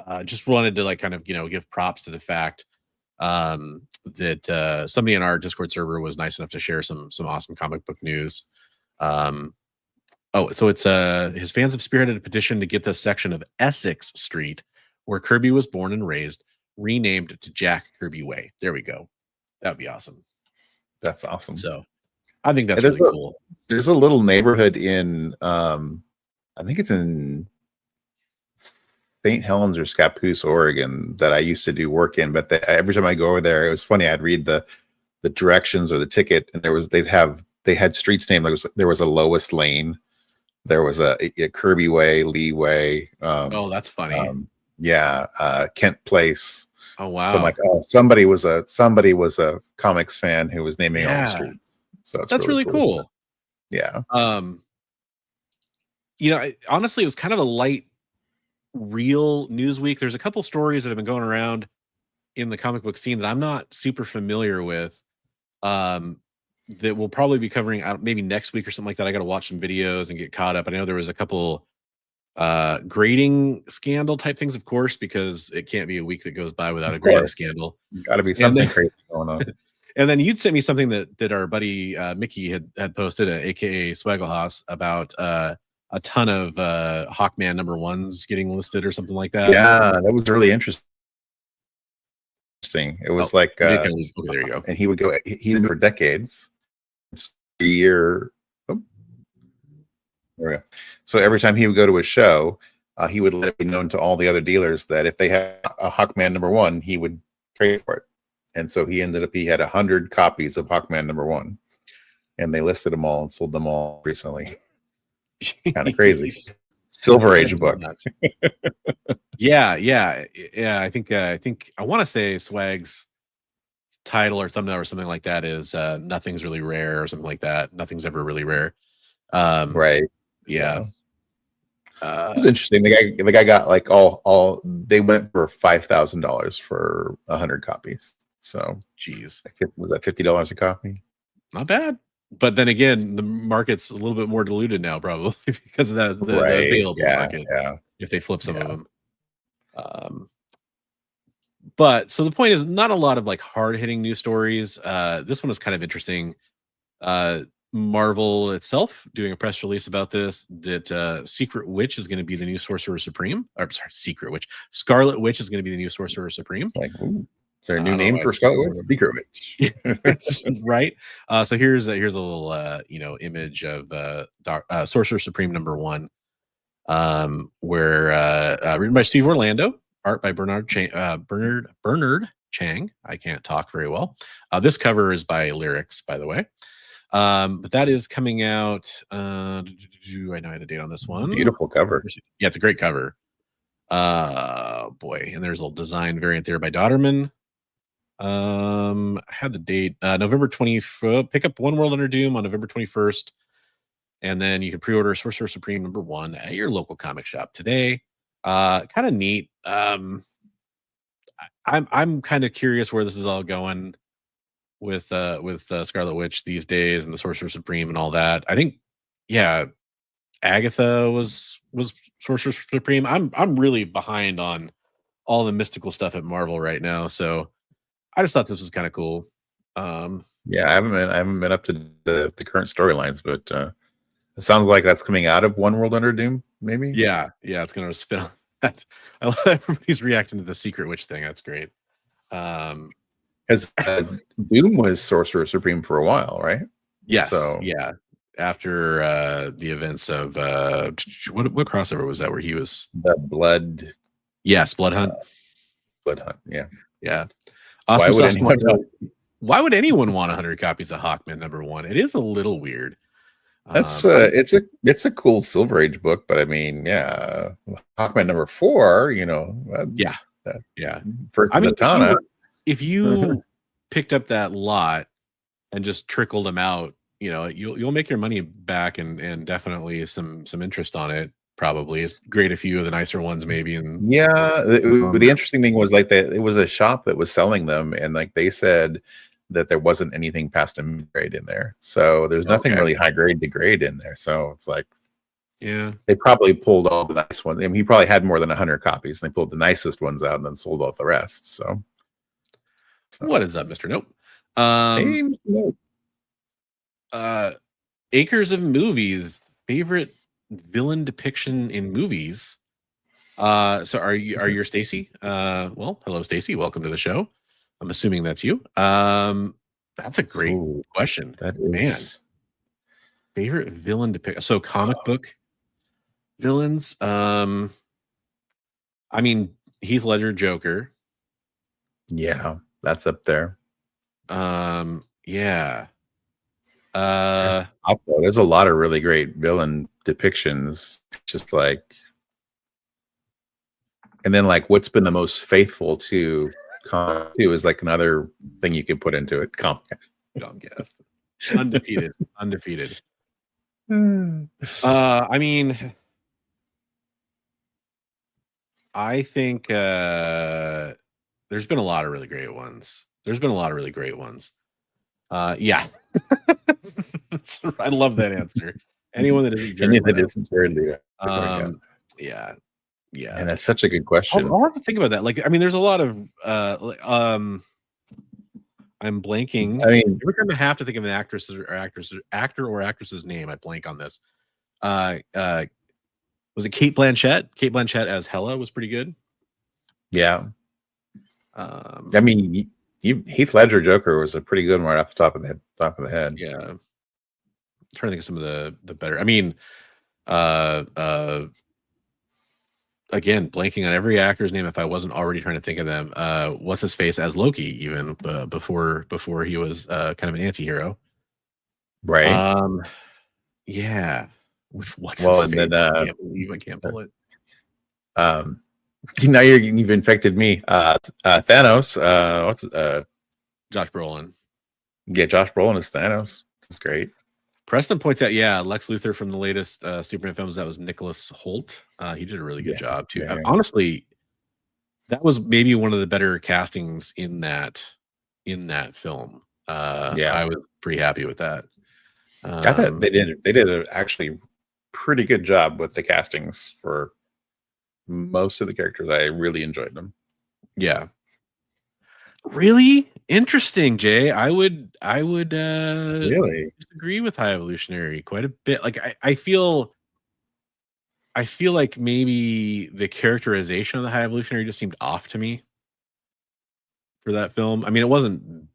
B: I just wanted to like kind of, give props to the fact that somebody in our Discord server was nice enough to share some awesome comic book news. So it's his fans have spearheaded a petition to get this section of Essex Street, where Kirby was born and raised, renamed to Jack Kirby Way. There we go. That would be awesome.
C: That's awesome.
B: So I think that's
C: And
B: really cool.
C: There's a little neighborhood in, I think it's in St. Helens or Scappoose, Oregon, that I used to do work in. But every time I go over there, it was funny. I'd read the directions or the ticket, and they had streets named. There was a Lois Lane, there was a Kirby Way, Lee Way.
B: Oh, that's funny.
C: Kent Place.
B: Oh wow.
C: So I'm like, oh, somebody was a comics fan who was naming all the streets. So
B: that's really cool.
C: Yeah.
B: Honestly, it was kind of a light, real news week. There's a couple stories that have been going around in the comic book scene that I'm not super familiar with. That we'll probably be covering out maybe next week or something like that. I got to watch some videos and get caught up. I know there was a couple grading scandal type things, of course, because it can't be a week that goes by without a grading scandal.
C: Got to be something crazy going on.
B: And then you'd sent me something that our buddy Mickey had posted, aka Swaggelhaus, about a ton of Hawkman #1s getting listed or something like that.
C: Yeah, that was really interesting. It was
B: there you go.
C: And he would go. He did it for decades. A year. Oh, there we go. So every time he would go to a show, he would let it be known to all the other dealers that if they had a Hawkman #1, he would trade for it. And so he had 100 copies of Hawkman #1, and they listed them all and sold them all recently. Kind of crazy. Silver Age book.
B: Yeah. I think I want to say Swag's title or thumbnail or something like that is nothing's really rare or something like that. Nothing's ever really rare.
C: Right.
B: Yeah.
C: It was interesting. The guy got like all they went for $5,000 for 100 copies. So
B: geez,
C: was that $50 a copy?
B: Not bad. But then again, the market's a little bit more diluted now, probably because of the available market.
C: Yeah.
B: If they flip some of them. But so the point is, not a lot of like hard hitting news stories. This one is kind of interesting. Marvel itself doing a press release about this, that Secret Witch is going to be the new Sorcerer Supreme. Or sorry, Secret Witch. Scarlet Witch is going to be the new Sorcerer Supreme.
C: It's like, ooh, is there a new name for Scarlet Witch? Secret Witch.
B: Right. So here's a little image of Sorcerer Supreme #1, where written by Steve Orlando, art by Bernard Chang. I can't talk very well. This cover is by Lyrics, by the way. But that is coming out. I know I had a date on this one.
C: Beautiful cover.
B: Yeah, it's a great cover. Boy, and there's a little design variant there by Dodderman. I had the date November 20th. Pick up One World Under Doom on November 21st, and then you can pre-order Sorcerer Supreme #1 at your local comic shop today. Kind of neat. I'm kind of curious where this is all going with Scarlet Witch these days and the Sorcerer Supreme and all that. I think, yeah, Agatha was Sorcerer Supreme. I'm really behind on all the mystical stuff at Marvel right now, so I just thought this was kind of cool.
C: Yeah, I haven't been up to the current storylines, but it sounds like that's coming out of One World Under Doom, maybe.
B: Yeah, it's gonna spin on that. I love everybody's reacting to the Secret Witch thing. That's great.
C: Because Doom was Sorcerer Supreme for a while, right?
B: Yes.
C: So,
B: yeah. After the events of what crossover was that where he was
C: the Blood?
B: Yes, Blood Hunt.
C: Blood Hunt. Yeah.
B: Yeah.
C: Why
B: would anyone want 100 copies of Hawkman #1? It is a little weird.
C: That's it's a cool Silver Age book, but I mean, yeah, Hawkman #4,
B: yeah.
C: For Zatanna,
B: if you picked up that lot and just trickled them out, you'll make your money back and definitely some interest on it. Probably it's great a few of the nicer ones, maybe. And
C: the interesting thing was like that it was a shop that was selling them, and like they said that there wasn't anything past a mid grade in there, so there's nothing really high grade to grade in there. So it's like,
B: yeah,
C: they probably pulled all the nice ones. I mean, he probably had more than 100 copies, and they pulled the nicest ones out and then sold off the rest. So
B: what is up, Mr. Nope?
C: Hey, Nope.
B: Acres of Movies favorite villain depiction in movies. So are you Stacy? Well, hello, Stacy. Welcome to the show. I'm assuming that's you. That's a great question.
C: That
B: Man.
C: is
B: Favorite villain depict. So comic book villains. I mean, Heath Ledger Joker.
C: yeah, that's up there.
B: Yeah.
C: There's a lot of really great villain depictions. Just like, and then like, what's been the most faithful to comic too is like another thing you could put into it. Comic.
B: Yes. Undefeated. Undefeated. I mean, I think there's been a lot of really great ones. Yeah. I love that answer. Anyone that isn't Jared Leto. Yeah. Yeah.
C: And that's such a good question.
B: I'll have to think about that. Like, I mean, there's a lot of I'm blanking.
C: I mean,
B: every time I have to think of an actor or actress's name, I blank on this. Was it Cate Blanchett? Cate Blanchett as Hela was pretty good.
C: Yeah. I mean, Heath Ledger Joker was a pretty good one right off the top of the head.
B: Yeah. I'm trying to think of some of the better. I mean, again, blanking on every actor's name if I wasn't already trying to think of them. What's his face as Loki, even before he was kind of an anti-hero.
C: Right.
B: Yeah. What's
C: well,
B: his
C: and
B: face?
C: then
B: I can't believe I can't pull it.
C: Now you've infected me. Thanos. What's
B: Josh Brolin.
C: Yeah, Josh Brolin is Thanos. That's great.
B: Preston points out, yeah, Lex Luthor from the latest Superman films. That was Nicholas Hoult. He did a really good job too.
C: Yeah.
B: Honestly, that was maybe one of the better castings in that film. I was pretty happy with that.
C: I thought they did a actually pretty good job with the castings for most of the characters. I really enjoyed them.
B: Yeah. Really interesting, Jay. I would
C: Really
B: disagree with High Evolutionary quite a bit. Like I feel like maybe the characterization of the High Evolutionary just seemed off to me for that film. I mean, it wasn't.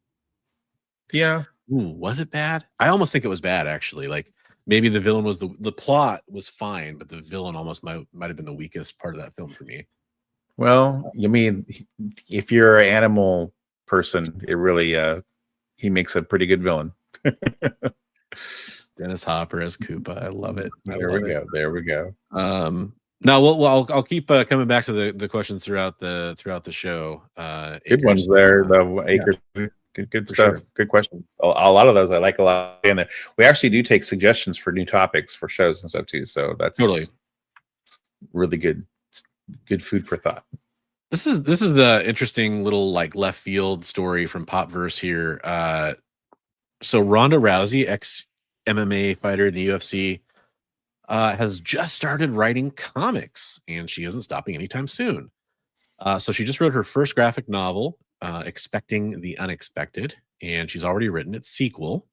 C: Yeah.
B: Ooh, was it bad? I almost think it was bad, actually. Like maybe the villain was the plot was fine, but the villain almost might have been the weakest part of that film for me.
C: Well, you mean if you're an animal person, it really he makes a pretty good villain.
B: Dennis Hopper as Koopa. I love it.
C: There we go.
B: No, well, I'll keep coming back to the questions throughout the show.
C: Good ones there, though. Acres. Yeah. Good stuff. Sure. Good questions. A lot of those I like a lot. And we actually do take suggestions for new topics for shows and stuff too. So that's
B: totally
C: really good food for thought.
B: This is the interesting little like left field story from Popverse here. So Ronda Rousey, ex MMA fighter in the UFC, has just started writing comics, and she isn't stopping anytime soon. So she just wrote her first graphic novel, Expecting the Unexpected, and she's already written its sequel.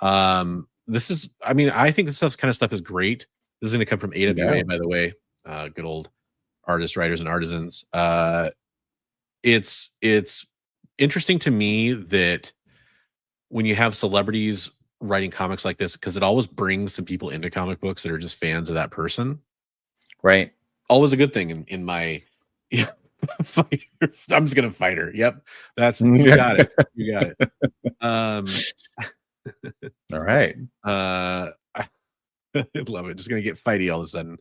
B: This is, I mean, I think this kind of stuff is great. This is going to come from AWA, by the way. Good old artists, writers, and artisans. It's interesting to me that when you have celebrities writing comics like this, because it always brings some people into comic books that are just fans of that person.
C: Right.
B: Always a good thing in my fighter. I'm just gonna fight her. Yep. You got it. You got it.
C: All right.
B: I love it. Just gonna get fighty all of a sudden.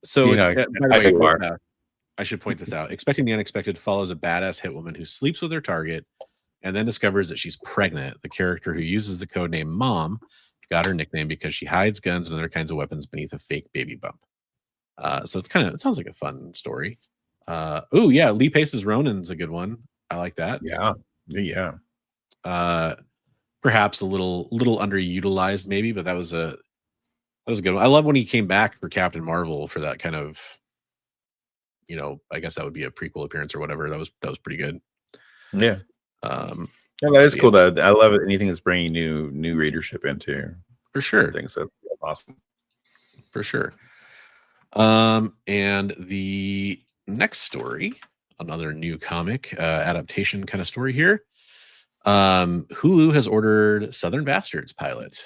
B: So I should point this out. Expecting the Unexpected follows a badass hitwoman who sleeps with her target and then discovers that she's pregnant. The character who uses the codename Mom got her nickname because she hides guns and other kinds of weapons beneath a fake baby bump. So it sounds like a fun story. Oh yeah, Lee Pace's Ronin's a good one. I like that.
C: Yeah.
B: Perhaps a little underutilized maybe, but that was a good one. I love when he came back for Captain Marvel for that kind of, I guess that would be a prequel appearance or whatever. That was pretty good.
C: Yeah. Yeah, that is cool. That I love it. Anything that's bringing new readership into
B: for sure.
C: Things that's awesome.
B: For sure. And the next story, another new comic adaptation kind of story here. Hulu has ordered Southern Bastards pilot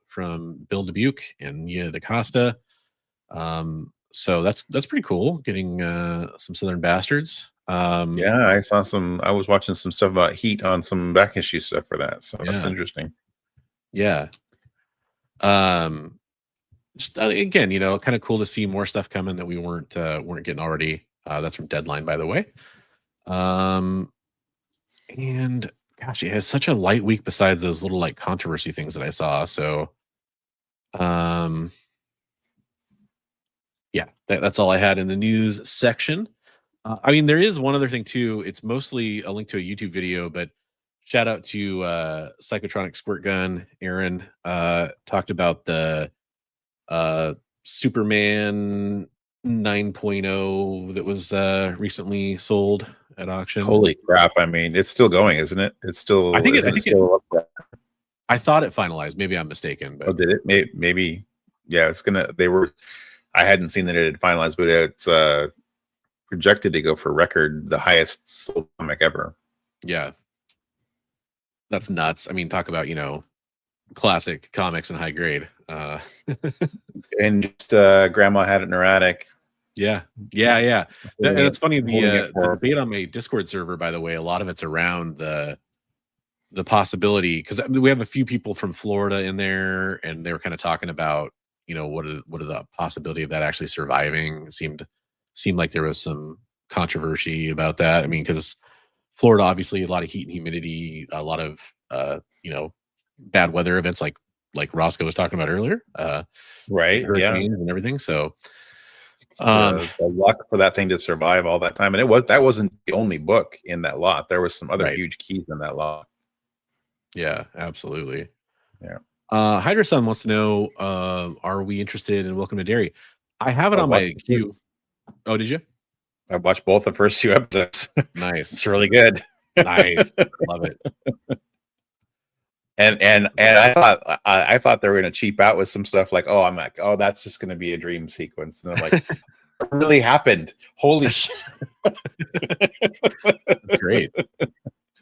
B: from Bill Dubuque and Nia DaCosta. So that's pretty cool, getting some Southern Bastards.
C: Yeah, I saw some. I was watching some stuff about Heat on some back issue stuff for that, so that's
B: Yeah.
C: interesting.
B: Yeah. Just, again, kind of cool to see more stuff coming that we weren't getting already. That's from Deadline, by the way. And gosh, it has such a light week besides those little like controversy things that I saw. So, yeah, that's all I had in the news section. I mean, there is one other thing too. It's mostly a link to a YouTube video, but shout out to Psychotronic Squirt Gun. Aaron talked about the Superman 9.0 that was recently sold at auction.
C: Holy crap! I mean, it's still going, isn't it? It's still.
B: I think
C: isn't
B: it-
C: still up there?
B: I thought it finalized. Maybe I'm mistaken,
C: Oh,
B: but
C: did it? Maybe. Yeah, it's gonna. They were. I hadn't seen that it had finalized, but it's projected to go for record the highest sold comic ever.
B: yeah, that's nuts. I mean, talk about classic comics and high grade.
C: And just grandma had it in her attic.
B: Yeah. That's funny.
C: Holding
B: The
C: it for-
B: debate on my Discord server, by the way, a lot of it's around the possibility, because we have a few people from Florida in there, and they were kind of talking about what are the possibility of that actually surviving. It seemed like there was some controversy about that. I mean, because Florida, obviously, a lot of heat and humidity, a lot of bad weather events, like Roscoe was talking about earlier,
C: Right. Yeah.
B: hurricanes and everything. So,
C: The luck for that thing to survive all that time, and that wasn't the only book in that lot. There was some other
B: Right.
C: huge keys in that lot.
B: yeah, absolutely.
C: Yeah.
B: Hydra Sun wants to know, are we interested in Welcome to Derry? I have it
C: I
B: on my
C: watched it.
B: queue. Oh, did you?
C: I watched both the first two episodes.
B: Nice.
C: It's really good.
B: Nice. Love it.
C: And I thought they were going to cheap out with some stuff like, I'm like, that's just going to be a dream sequence, and I'm like, it really happened. Holy shit!
B: That's great.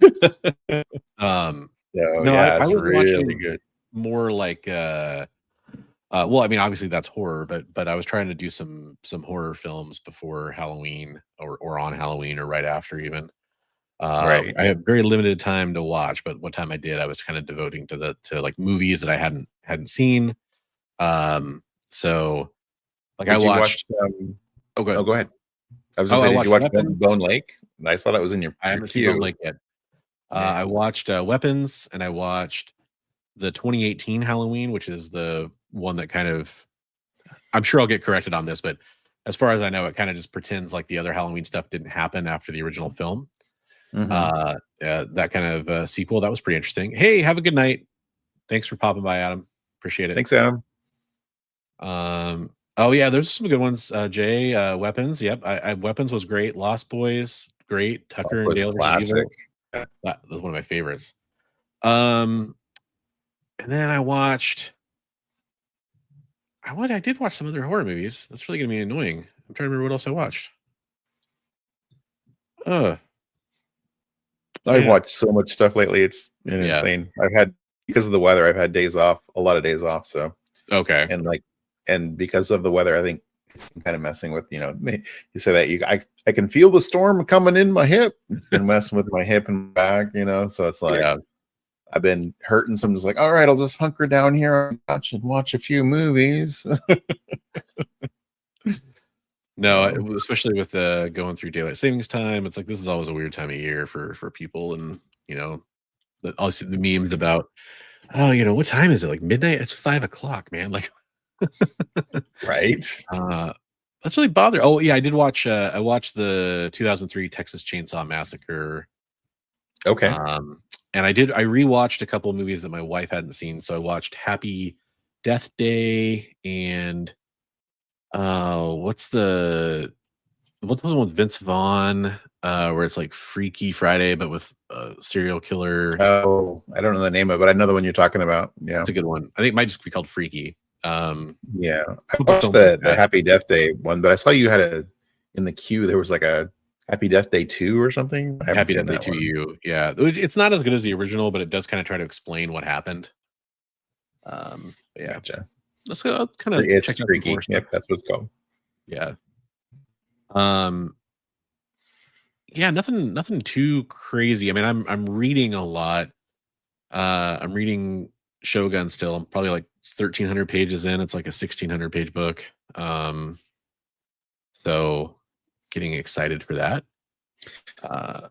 C: So,
B: No,
C: yeah,
B: I
C: it's
B: was
C: really
B: watching
C: good.
B: more like well, I mean, obviously that's horror, but I was trying to do some horror films before Halloween or on Halloween or right after even.
C: Right.
B: I have very limited time to watch, but what time I did, I was kind of devoting to like movies that I hadn't seen. So like
C: Did
B: I
C: you
B: watched
C: watch,
B: oh, good.
C: oh, go ahead. I was
B: Oh,
C: going to
B: I
C: say, did you watch
B: watched Weapons.
C: Bone Lake? I saw that was in your
B: I haven't
C: queue.
B: seen Bone Lake yet.
C: Yeah.
B: I watched Weapons, and I watched the 2018 Halloween, which is the one that kind of, I'm sure I'll get corrected on this, but as far as I know, it kind of just pretends like the other Halloween stuff didn't happen after the original film.
C: Mhm.
B: That kind of sequel, that was pretty interesting. Hey, have a good night. Thanks for popping by, Adam. Appreciate it.
C: Thanks, Adam.
B: Oh yeah, there's some good ones. Jay, Weapons. Yep, I Weapons was great. Lost Boys, great. Tucker and
C: Was
B: Dale versus Evil.
C: classic.
B: That was one of my favorites. And then I did watch some other horror movies. That's really gonna be annoying. I'm trying to remember what else I watched.
C: I've
B: Yeah.
C: watched so much stuff lately. It's been
B: Yeah.
C: insane. Because of the weather, I've had days off, a lot of days off. So,
B: Okay.
C: and because of the weather, I think it's kind of messing with, you say that I can feel the storm coming in my hip. It's been messing with my hip and back, so it's like,
B: Yeah.
C: I've been hurting. So I'm just like, all right, I'll just hunker down here and watch a few movies.
B: No, especially with going through daylight savings time, it's like this is always a weird time of year for people, and also the memes about, what time is it? Like midnight? It's 5 o'clock, man. Like,
C: Right.
B: that's really bothering. Oh yeah, I did watch. I watched the 2003 Texas Chainsaw Massacre.
C: Okay.
B: And I rewatched a couple of movies that my wife hadn't seen. So I watched Happy Death Day and what's the one with Vince Vaughn, where it's like Freaky Friday but with a serial killer.
C: Oh, I don't know the name of it, but I know the one you're talking about. Yeah.
B: It's a good one. I think it might just be called Freaky.
C: Yeah, I
B: People
C: watched
B: don't
C: the
B: like that.
C: Happy Death Day one, but I saw you had in the queue. There was like a Happy Death Day 2 or something. I haven't
B: Happy
C: seen
B: Death Day
C: that
B: to
C: one.
B: you. Yeah, it's not as good as the original, but it does kind of try to explain what happened. Yeah,
C: Gotcha.
B: let's go kind of
C: It's
B: check out
C: freaky.
B: some more stuff.
C: Yep, that's what it's called.
B: Yeah. Yeah, nothing too crazy. I mean, I'm reading a lot. I'm reading Shogun still. I'm probably like 1,300 pages in. It's like a 1,600 page book. So getting excited for that.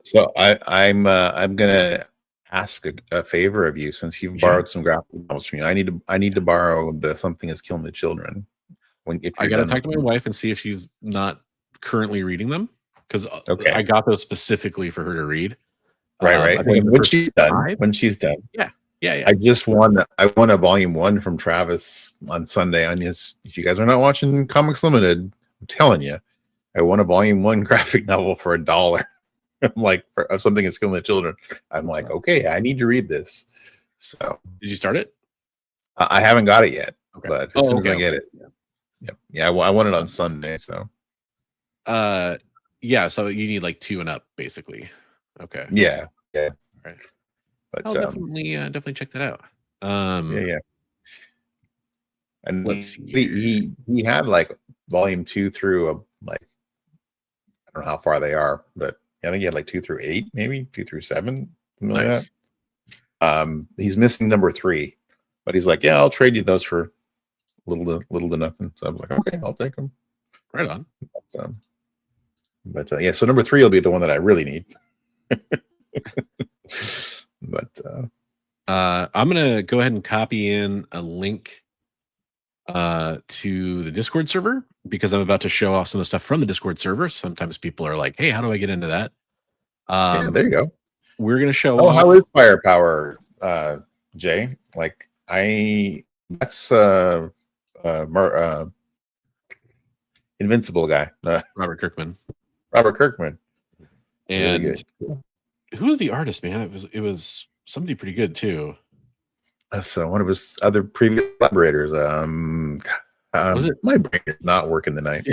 C: So I'm gonna ask a favor of you, since you've
B: Sure.
C: borrowed some graphic novels from me. I need to borrow the Something Is Killing the Children. If
B: I
C: you're
B: gotta
C: done
B: talk to
C: with
B: my
C: them.
B: wife and see if she's not currently reading them, because
C: Okay.
B: I got those specifically for her to read.
C: Right.
B: I think I'm the
C: When
B: first
C: she's done,
B: 5.
C: when she's done.
B: Yeah.
C: I won a volume 1 from Travis on Sunday on his. If you guys are not watching Comics Limited, I'm telling you, I won a volume 1 graphic novel for $1. I'm like, of Something Is Killing the Children. I'm like, okay, I need to read this. So
B: Did you start it?
C: I haven't got it yet,
B: Okay.
C: but as soon as I get it, yeah, I won it on Sunday. So
B: yeah, so you need like 2 and up, basically. Okay.
C: yeah.
B: Right.
C: But
B: I'll definitely check that out.
C: yeah. And
B: Let's see.
C: he had like volume 2 through like, I don't know how far they are, but I think he had like 2 through 8, maybe 2 through 7, something like
B: Nice.
C: that. He's missing number 3, but he's like, yeah, I'll trade you those for little to nothing. So I'm like, okay, I'll take them.
B: Right on.
C: But yeah, so number 3 will be the one that I really need. But
B: I'm gonna go ahead and copy in a link to the Discord server, because I'm about to show off some of the stuff from the Discord server. Sometimes people are like, hey, how do I get into that?
C: yeah, there you go.
B: We're gonna show
C: Oh,
B: off.
C: how is Firepower, Jay? Like that's Invincible guy,
B: Robert Kirkman.
C: Robert Kirkman.
B: And
C: Really good.
B: who was the artist, man? It was somebody pretty good too.
C: That's one of his other previous collaborators.
B: Was it?
C: My brain is not working tonight.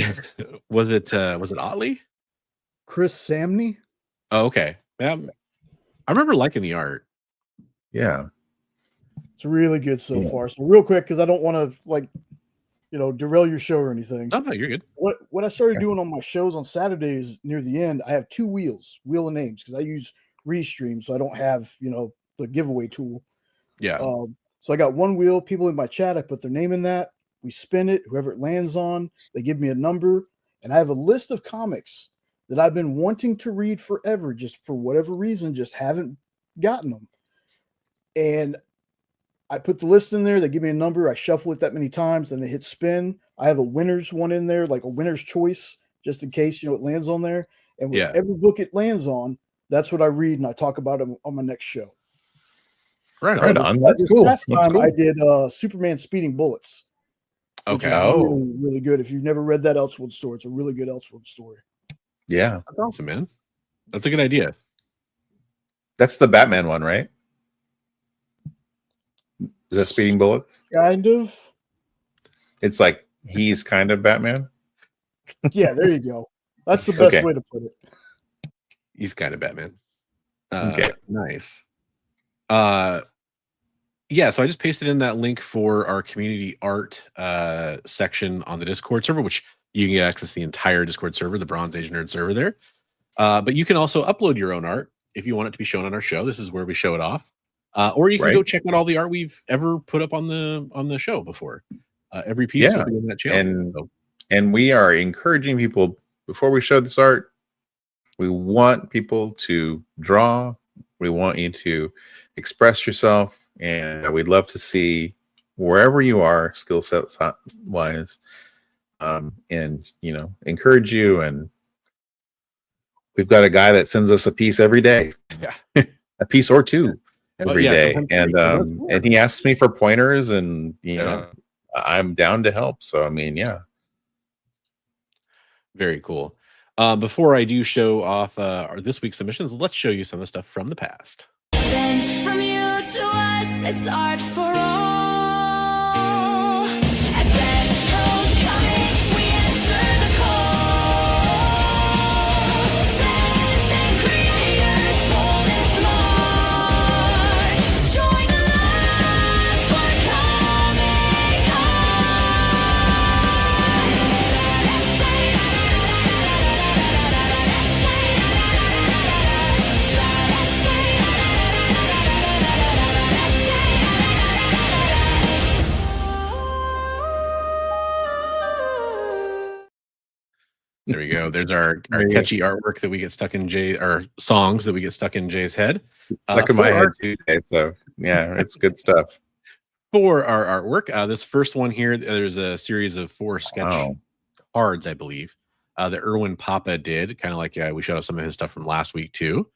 B: was it Otley?
F: Chris Samney.
B: Oh, okay. Yeah, I remember liking the art.
C: Yeah.
F: It's really good so
C: Yeah.
F: far. So real quick, because I don't want to derail your show or anything.
B: Oh no, you're good.
F: What I started doing on my shows on Saturdays near the end, I have 2 wheels, wheel of names, because I use Restream, so I don't have the giveaway tool.
B: Yeah.
F: So I got 1 wheel. People in my chat, I put their name in that. We spin it. Whoever it lands on, they give me a number, and I have a list of comics that I've been wanting to read forever, just for whatever reason, just haven't gotten them. And I put the list in there. They give me a number. I shuffle it that many times. Then I hit spin. I have a winner's one in there, like a winner's choice, just in case it lands on there. And with every book it lands on, that's what I read, and I talk about it on my next show.
B: Right
C: on. That's cool.
F: Last
C: That's
F: time
C: cool.
F: I did Superman Speeding Bullets. Which
B: Okay.
F: is
C: Oh.
F: really, really good. If you've never read that Elseworld story, it's a really good Elseworld story.
C: Yeah.
B: That's awesome, man. That's a good idea.
C: That's the Batman one, right? Is that Speeding Bullets?
F: Kind of.
C: It's like he's kind of Batman.
F: Yeah, there you go. That's the best
C: Okay.
F: way to put it.
B: He's kind of Batman.
C: Okay.
B: Nice. Yeah, so I just pasted in that link for our community art section on the Discord server, which you can get access to the entire Discord server, the Bronze Age Nerd server there. But you can also upload your own art if you want it to be shown on our show. This is where we show it off. Or you can go check out all the art we've ever put up on the show before. Every piece will be in that channel.
C: And we are encouraging people, before we show this art, we want people to draw. We want you to express yourself, and we'd love to see wherever you are, skill set wise, and encourage you. And we've got a guy that sends us a piece every day, a piece or 2 every day, and he asks me for pointers, and I'm down to help. So I mean, yeah.
B: Very cool. Before I do show off this week's submissions, let's show you some of the stuff from the past.
E: Sent from you to us, it's art for all.
B: There we go. There's our
C: There you go.
B: catchy artwork that we get stuck in our songs that we get stuck in Jay's head.
C: Stuck in my
B: for
C: head
B: our-
C: too, Dave, so yeah, it's good stuff.
B: For our artwork, this first one here, there's a series of 4 sketch
C: Wow.
B: cards, I believe, that Erwin Papa did, kind of like we showed us some of his stuff from last week too.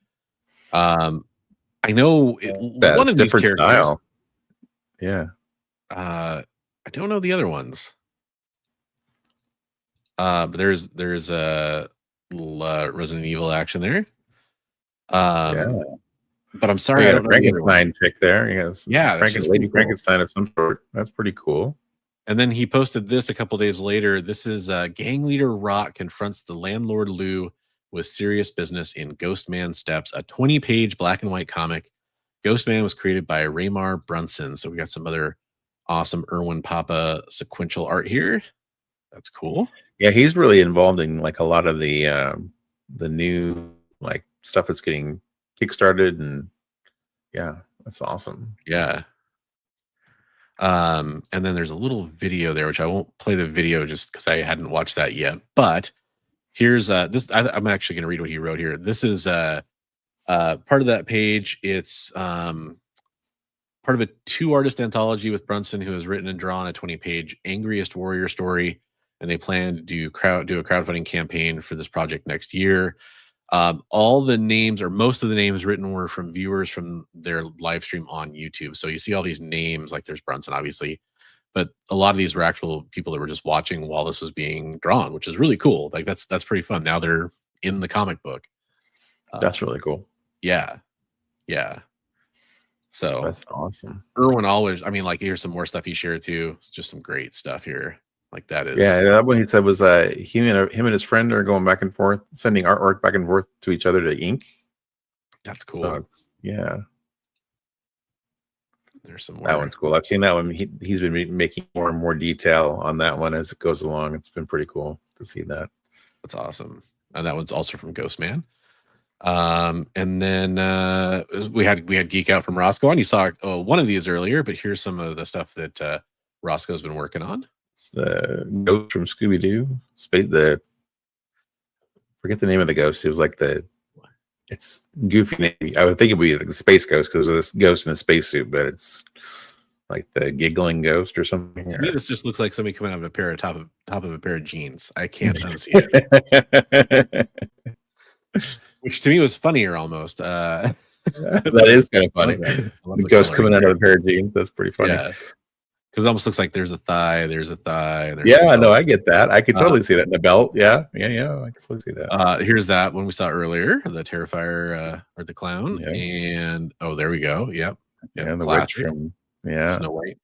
B: I know one of these
C: different
B: characters.
C: style. Yeah.
B: I don't know the other ones. But there's a little Resident Evil action there.
C: Yeah.
B: But I'm sorry, I don't know the other one.
C: Frankenstein chick there. Yes.
B: Yeah, that's just
C: Lady
B: pretty cool.
C: Frankenstein of some sort. That's pretty cool.
B: And then he posted this a couple days later. This is gang leader Rock confronts the landlord Lou with serious business in Ghost Man Steps, a 20-page black and white comic. Ghost Man was created by Raymar Brunson. So we got some other awesome Erwin Papa sequential art here. That's cool.
C: Yeah, he's really involved in like a lot of the new like stuff that's getting kickstarted, and yeah, that's awesome.
B: Yeah. And then there's a little video there, which I won't play the video just because I hadn't watched that yet. But here's this. I'm actually going to read what he wrote here. This is part of that page. It's part of a 2-artist anthology with Brunson, who has written and drawn a 20-page Angriest Warrior story, and they plan to do a crowdfunding campaign for this project next year. All the names, or most of the names written, were from viewers from their live stream on YouTube. So you see all these names, like there's Brunson, obviously, but a lot of these were actual people that were just watching while this was being drawn, which is really cool. Like that's pretty fun. Now they're in the comic book.
C: That's really cool.
B: Yeah. So
C: That's awesome.
B: Erwin always, I mean, like here's some more stuff he shared too. Just some great stuff here. Like that is,
C: Yeah, that one he said was him and his friend are going back and forth, sending artwork back and forth to each other to ink.
B: that's cool.
C: So yeah,
B: There's some
C: that
B: more.
C: one's cool. I've seen that one. He's been making more and more detail on that one as it goes along. It's been pretty cool to see that.
B: That's awesome. And that one's also from Ghost Man. And then we had Geek Out from Roscoe on. You saw one of these earlier, but here's some of the stuff that Roscoe's been working on.
C: It's the ghost from Scooby Doo. Forget the name of the ghost. It was like it's goofy name. I would think it would be like the space ghost because of this ghost in a spacesuit, but it's like the giggling ghost or something.
B: To me, this just looks like somebody coming out of a pair of top of a pair of jeans. I can't unsee it. Which to me was funnier almost.
C: That is kind of funny.
B: I love
C: The
B: the
C: ghost
B: coloring.
C: coming out of a pair of jeans. That's pretty funny.
B: Yeah. Because it almost looks like there's a thigh. And there's
C: Yeah, no, I get that. I could totally see that in the belt. Yeah. I could totally see that.
B: Here's that one we saw earlier, the Terrifier or the clown.
C: Yeah.
B: And there we go. Yep.
C: And the
B: classic.
C: witch from
B: Snow White.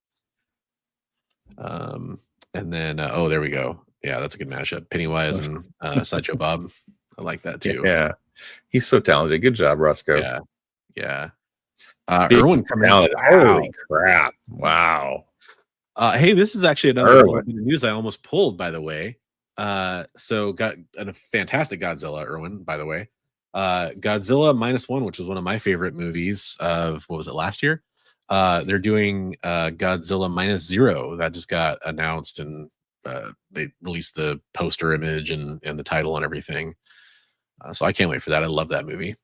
B: And then there we go. Yeah, that's a good mashup. Pennywise and Sideshow Bob. I like that too.
C: Yeah, he's so talented. Good job, Roscoe.
B: Yeah.
C: Speaking
B: Erwin
C: of
B: coming
C: talented.
B: out.
C: Holy crap! Wow.
B: Hey, this is actually another
C: Erwin.
B: bit of news I almost pulled, by the way. So got a fantastic Godzilla, Erwin, by the way. Godzilla -1, which was one of my favorite movies of, what was it, last year? They're doing Godzilla -0. That just got announced, and they released the poster image and the title and everything. So I can't wait for that. I love that movie.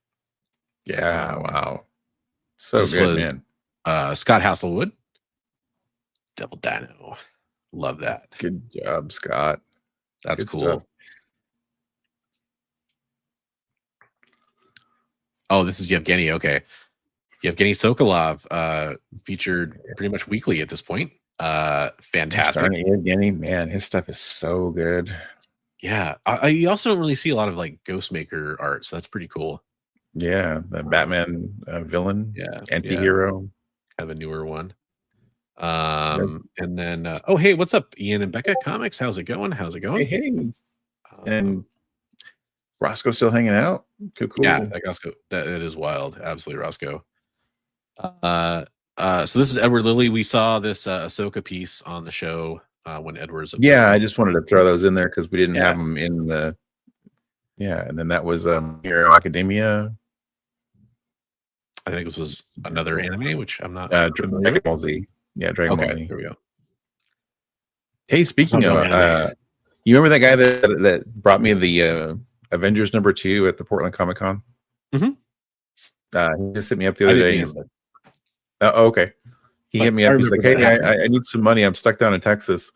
C: Yeah. Wow. So
B: This
C: good,
B: was-
C: man.
B: Scott Hasselwood, Devil Dino. Love that.
C: Good job, Scott.
B: That's
C: Good
B: cool.
C: stuff.
B: Oh, this is Yevgeny. Okay. Yevgeny Sokolov, featured pretty much weekly at this point. Fantastic.
C: Yevgeny, man, his stuff is so good.
B: Yeah. I also don't really see a lot of like Ghostmaker art, so that's pretty cool.
C: Yeah, the Batman villain,
B: Yeah.
C: anti-hero.
B: Kind of a newer one. And then hey, what's up, Ian and Becca Comics? How's it going?
C: Hey. And Roscoe still hanging out? Cool.
B: Yeah, that is wild. Absolutely, Roscoe. So this is Edward Lilly. We saw this Ahsoka piece on the show when Edward's.
C: Yeah, I just wanted to throw those in there because we didn't
B: Yeah.
C: have them in the. Yeah, and then that was Hero Academia.
B: I think this was another anime, which I'm not.
C: Dragon Ball Z. Yeah, Dragon Ball
B: Okay,
C: Z.
B: there we go.
C: Hey, speaking
B: Oh, no,
C: of
B: anime.
C: You remember that guy that brought me the Avengers #2 at the Portland Comic Con?
B: Mhm.
C: He just hit me up the
B: I
C: other
B: didn't
C: day.
B: meet
C: He's
B: him,
C: okay. He
B: but
C: hit me
B: I
C: up. He's like,
B: remember that
C: "Hey,
B: happening.
C: I need some money. I'm stuck down in Texas.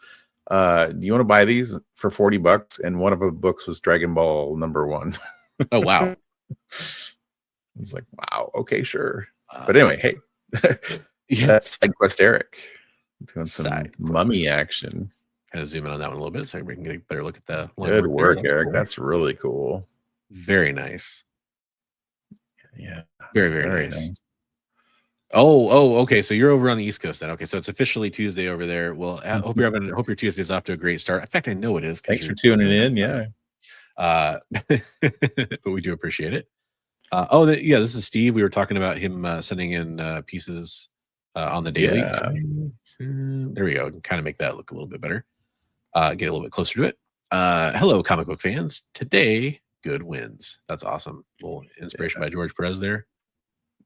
C: Do you want to buy these for $40?" And one of the books was Dragon Ball #1.
B: Oh wow.
C: I was like, "Wow, okay, sure."
B: Uh,
C: But anyway, hey,
B: yeah.
C: that's Side Quest Eric doing some
B: Side
C: mummy
B: Quest.
C: action.
B: Kind of zoom in on that one a little bit so we can get a better look at the line
C: Good
B: there.
C: work,
B: That's
C: Eric.
B: cool.
C: That's really cool.
B: Very nice.
C: Yeah,
B: Very, very nice. Okay. So you're over on the East Coast then. Okay, so it's officially Tuesday over there. Well, I hope hope your Tuesday's off to a great start. In fact, I know it is.
C: Thanks for tuning in. Yeah.
B: But we do appreciate it. This is Steve. We were talking about him sending in pieces on the daily.
C: Yeah.
B: There we go. Kind of make that look a little bit better. Get a little bit closer to it. Hello, comic book fans. Today, good wins. That's awesome. A little inspiration by George Perez there.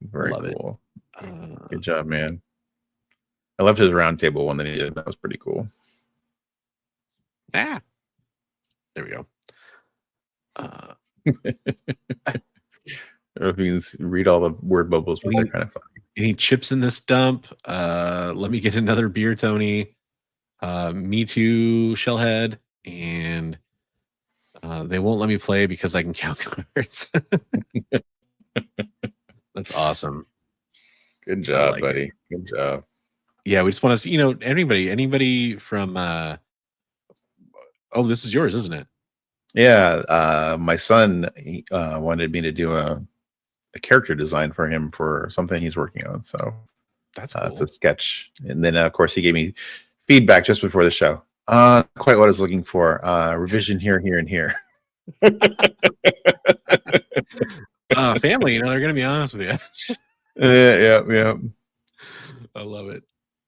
C: Very
B: Love
C: cool.
B: it.
C: Good job, man. I loved his roundtable one that he did. That was pretty cool.
B: There we go.
C: If you can read all the word bubbles, but they're kind of funny.
B: Any chips in this dump? Let me get another beer, Tony. Me too, Shellhead. And they won't let me play because I can count cards. That's awesome.
C: Good job,
B: like
C: buddy.
B: it.
C: Good job.
B: Yeah, we just want to see, anybody from this is yours, isn't it?
C: Yeah, my son wanted me to do a character design for him for something he's working on. So
B: that's cool.
C: It's a sketch. And then of course he gave me feedback just before the show. Quite what I was looking for. Revision here, and here.
B: Family, they're gonna be honest with you.
C: Yeah.
B: I love it.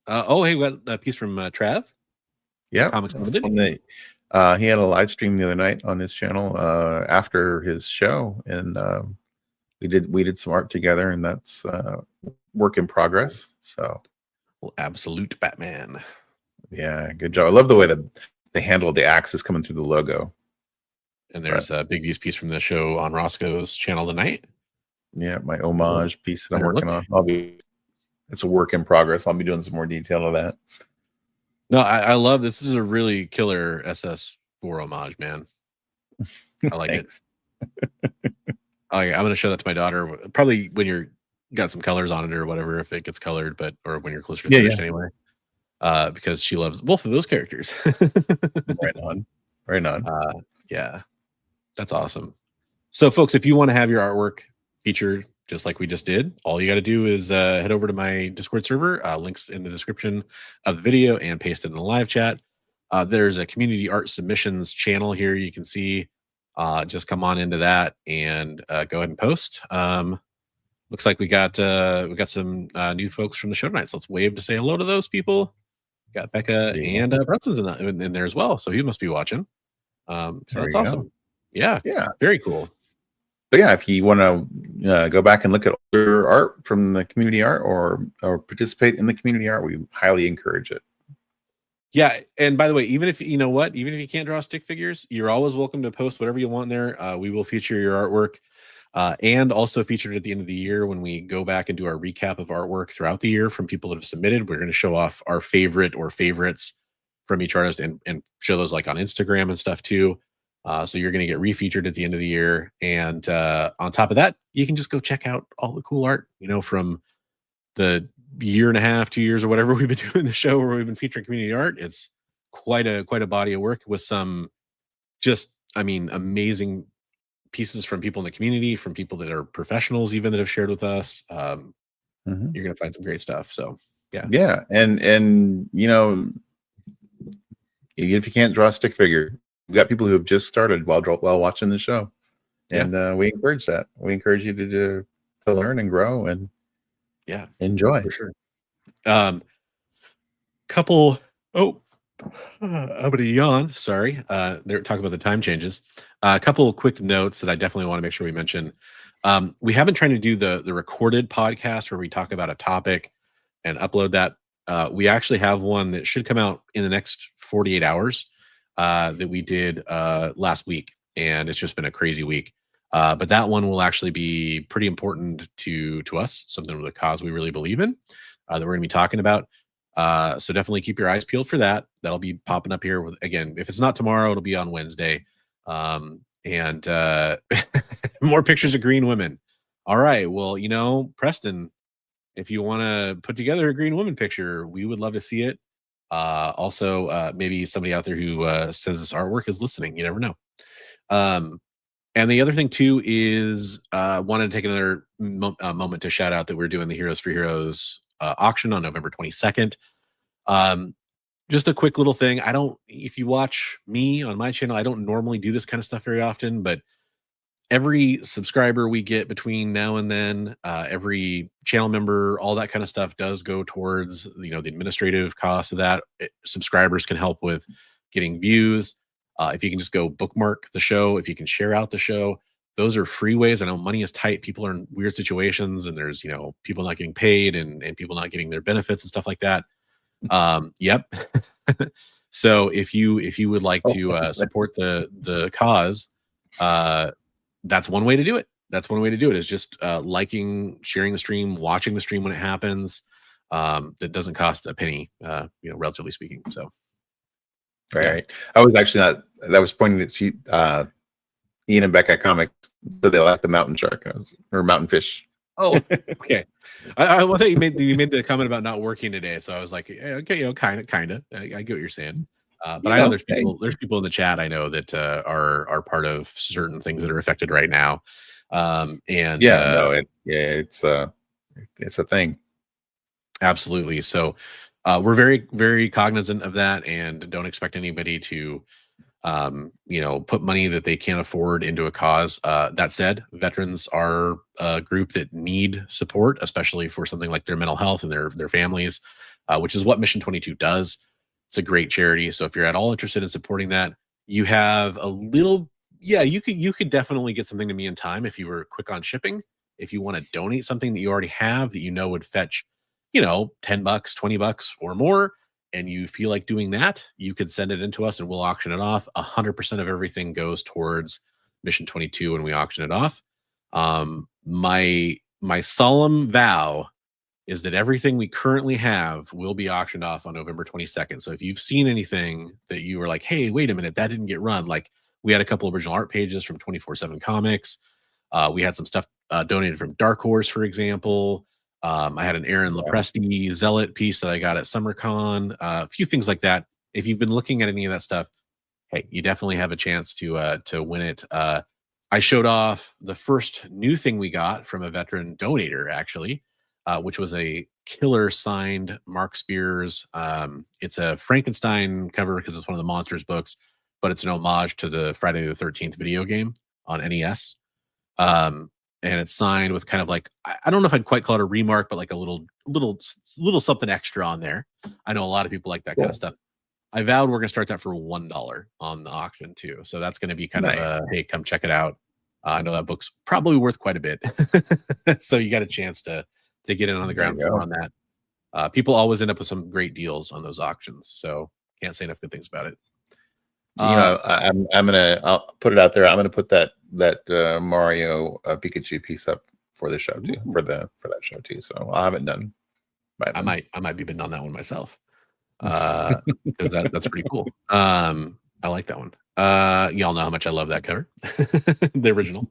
B: Hey, we got a piece from Trav.
C: Yeah,
B: Comics
C: that's
B: Limited.
C: one that, he had a live stream the other night on his channel after his show, and we did some art together, and that's work in progress. So,
B: well, absolute Batman.
C: Yeah, good job. I love the way that they handled the axis coming through the logo.
B: And there's a Bigby's piece from the show on Roscoe's channel tonight.
C: Yeah, my homage piece that I'm working on. It's a work in progress. I'll be doing some more detail of that.
B: No, I love this. Is a really killer SS4 homage, man. I like it. I'm going to show that to my daughter probably when you're got some colors on it or whatever, if it gets colored, or when you're closer to finished anyway. Because she loves both of those characters.
C: Right on.
B: Yeah, that's awesome. So, folks, if you want to have your artwork featured just like we just did, all you got to do is head over to my Discord server. Links in the description of the video and paste it in the live chat. There's a community art submissions channel here. You can see. Just come on into that and go ahead and post. Looks like we got some new folks from the show tonight. So let's wave to say hello to those people. Got Becca and Brunson's in there as well. So he must be watching. So that's awesome. Yeah. Very cool.
C: But yeah, if you want to go back and look at older art from the community art or participate in the community art, we highly encourage it.
B: Yeah, and by the way, even if you can't draw stick figures, you're always welcome to post whatever you want there. We will feature your artwork, and also featured at the end of the year when we go back and do our recap of artwork throughout the year from people that have submitted. We're going to show off our favorite or favorites from each artist and show those like on Instagram and stuff too. So you're going to get refeatured at the end of the year, and on top of that, you can just go check out all the cool art, from the year and a half, 2 years or whatever we've been doing the show where we've been featuring community art. It's quite a body of work with some amazing pieces from people in the community, from people that are professionals even that have shared with us. You're going to find some great stuff. So yeah.
C: And if you can't draw a stick figure, we've got people who have just started while watching the show, and we encourage that. We encourage you to learn and grow and enjoy
B: for sure. I'm gonna yawn. Sorry. They're talking about the time changes. A couple of quick notes that I definitely want to make sure we mention. We have been trying to do the recorded podcast where we talk about a topic and upload that. We actually have one that should come out in the next 48 hours. that we did last week, and it's just been a crazy week. But that one will actually be pretty important to us, something with a cause we really believe in, that we're going to be talking about. So definitely keep your eyes peeled for that. That'll be popping up here with, again, if it's not tomorrow, it'll be on Wednesday. And more pictures of green women. All right. Well, you know, Preston, if you want to put together a green woman picture, we would love to see it. Also, maybe somebody out there who says this artwork is listening. You never know. And the other thing too is wanted to take another moment to shout out that we're doing the Heroes for Heroes auction on November 22nd. Just a quick little thing. If you watch me on my channel, I don't normally do this kind of stuff very often, but every subscriber we get between now and then, every channel member, all that kind of stuff does go towards, you know, the administrative costs of that. Subscribers can help with getting views. If you can just go bookmark the show, if you can share out the show, those are free ways. I know money is tight. People are in weird situations, and there's, you know, people not getting paid and people not getting their benefits and stuff like that. Yep. So if you would like to support the cause, that's one way to do it. That's one way to do it, is just liking, sharing the stream, watching the stream when it happens. That doesn't cost a penny, you know, relatively speaking. So.
C: Right. I was actually not. That was pointing at Ian and Becca Comics. So they like the mountain shark or mountain fish.
B: Oh, okay. I thought you made the comment about not working today, so I was like, okay, you know, kind of. I get what you're saying. But I know there's people in the chat I know that are part of certain things that are affected right now. And it's a thing. Absolutely. So we're very, very cognizant of that, and don't expect anybody to, you know, put money that they can't afford into a cause. That said, veterans are a group that need support, especially for something like their mental health and their families, which is what Mission 22 does. It's a great charity. So if you're at all interested in supporting that, you have a little, you could definitely get something to me in time if you were quick on shipping. If you want to donate something that you already have that you know would fetch, you know, $10, $20 or more, and you feel like doing that, you could send it into us and we'll auction it off. 100% of everything goes towards Mission 22 when we auction it off. My solemn vow is that everything we currently have will be auctioned off on November 22nd. So if you've seen anything that you were like, hey, wait a minute, that didn't get run. Like, we had a couple of original art pages from 24/7 Comics. We had some stuff donated from Dark Horse, for example. I had an Aaron Lepresti Zealot piece that I got at SummerCon. A few things like that. If you've been looking at any of that stuff, hey, you definitely have a chance to win it. I showed off the first new thing we got from a veteran donator, actually, which was a killer signed Mark Spears. It's a Frankenstein cover because it's one of the Monsters books, but it's an homage to the Friday the 13th video game on NES. And it's signed with kind of like, I don't know if I'd quite call it a remark, but like a little something extra on there. I know a lot of people like that kind of stuff. I vowed we're going to start that for $1 on the auction too. So that's going to be kind of a, hey, come check it out. I know that book's probably worth quite a bit. So you got a chance to get in on the ground floor on that. People always end up with some great deals on those auctions. So can't say enough good things about it.
C: You know, I'll put it out there. I'm gonna put that Mario Pikachu piece up for the show too, for that show too. So I'll have it done.
B: I might be bidding on that one myself, because that's pretty cool. I like that one. Y'all know how much I love that cover, the original.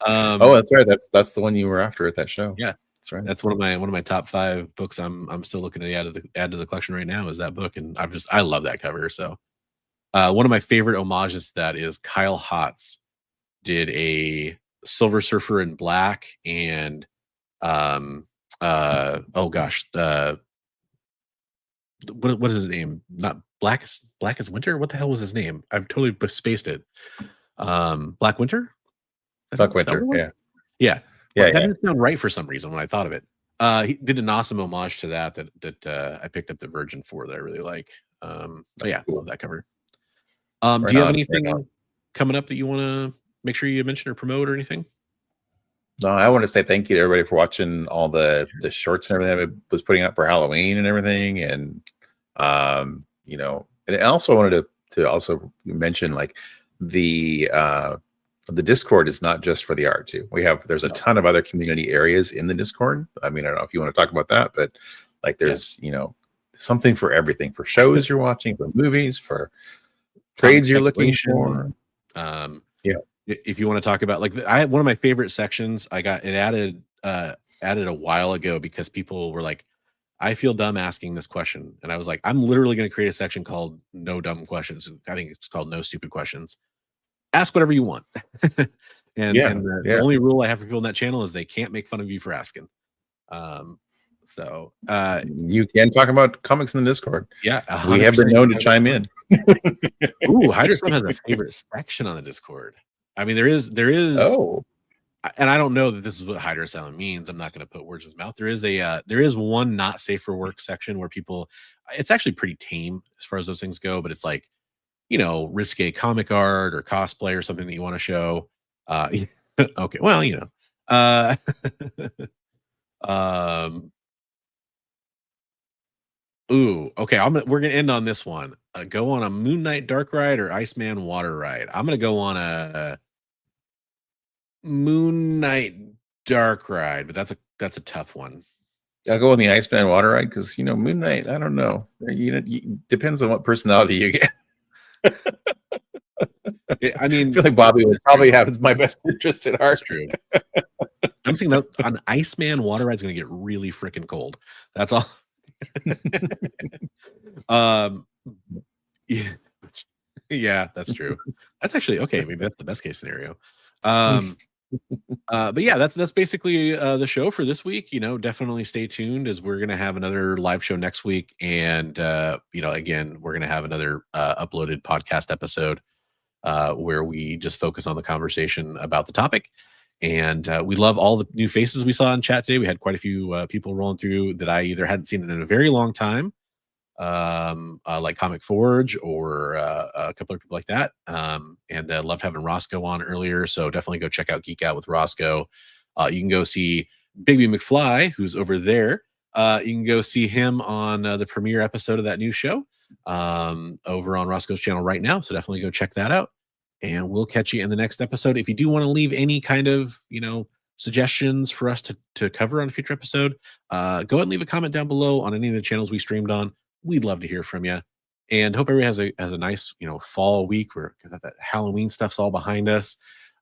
C: Oh, that's right. That's the one you were after at that show.
B: Yeah,
C: that's right.
B: That's one of my top 5 books. I'm still looking to add to the collection right now is that book, and I love that cover. So. One of my favorite homages to that is Kyle Hotz did a Silver Surfer in black and what is his name? Not Black as Winter. What the hell was his name? I've totally spaced it. Black Winter.
C: Black Winter. Yeah.
B: That didn't sound right for some reason when I thought of it. He did an awesome homage to that I picked up the Virgin for that I really like. So yeah, love that cover. Do you have anything coming up that you want to make sure you mention or promote or anything?
C: No, I want to say thank you to everybody for watching all the shorts and everything I was putting up for Halloween and everything. And, you know, and I also wanted to also mention, like the Discord is not just for the art too. There's a ton of other community areas in the Discord. I mean, I don't know if you want to talk about that, but like there's something for everything, for shows you're watching, for movies, for trades you're looking for.
B: If you want to talk about, like, I one of my favorite sections, I got it added a while ago because people were like, I feel dumb asking this question. And I was like, I'm literally going to create a section called No Dumb Questions. I think it's called No Stupid Questions. Ask whatever you want. and the only rule I have for people in that channel is they can't make fun of you for asking. So
C: you can talk about comics in the Discord.
B: Yeah,
C: we have been known to chime in.
B: Ooh, Hydra Slam has a favorite section on the Discord. I mean, there is.
C: Oh,
B: and I don't know that this is what Hydra Asylum means. I'm not going to put words in his mouth. There is one not safe for work section where people. It's actually pretty tame as far as those things go, but it's like, risque comic art or cosplay or something that you want to show. Okay, well, ooh, okay. We're gonna end on this one. Go on a Moon Knight Dark Ride or Iceman Water Ride. I'm gonna go on a Moon Knight Dark Ride, but that's a tough one.
C: I'll go on the Iceman Water Ride because Moon Knight. I don't know. Depends on what personality you get.
B: I mean,
C: I feel like Bobby would probably have my best interest at heart.
B: That's true. I'm saying that an Iceman Water Ride is going to get really freaking cold. That's all. Yeah, that's true. That's actually okay. Maybe that's the best case scenario. But yeah, that's basically the show for this week. Definitely stay tuned, as we're gonna have another live show next week, and again, we're gonna have another uploaded podcast episode where we just focus on the conversation about the topic. And we love all the new faces we saw in chat today. We had quite a few people rolling through that I either hadn't seen in a very long time, like Comic Forge, or a couple of people like that. And loved having Roscoe on earlier. So definitely go check out Geek Out with Roscoe. You can go see Bigby McFly, who's over there. You can go see him on the premiere episode of that new show over on Roscoe's channel right now. So definitely go check that out. And we'll catch you in the next episode. If you do want to leave any kind of, suggestions for us to cover on a future episode, go ahead and leave a comment down below on any of the channels we streamed on. We'd love to hear from you, and hope everybody has a nice, fall week where that Halloween stuff's all behind us.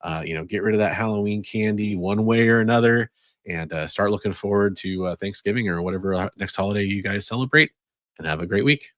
B: Get rid of that Halloween candy one way or another, and start looking forward to Thanksgiving or whatever next holiday you guys celebrate, and have a great week.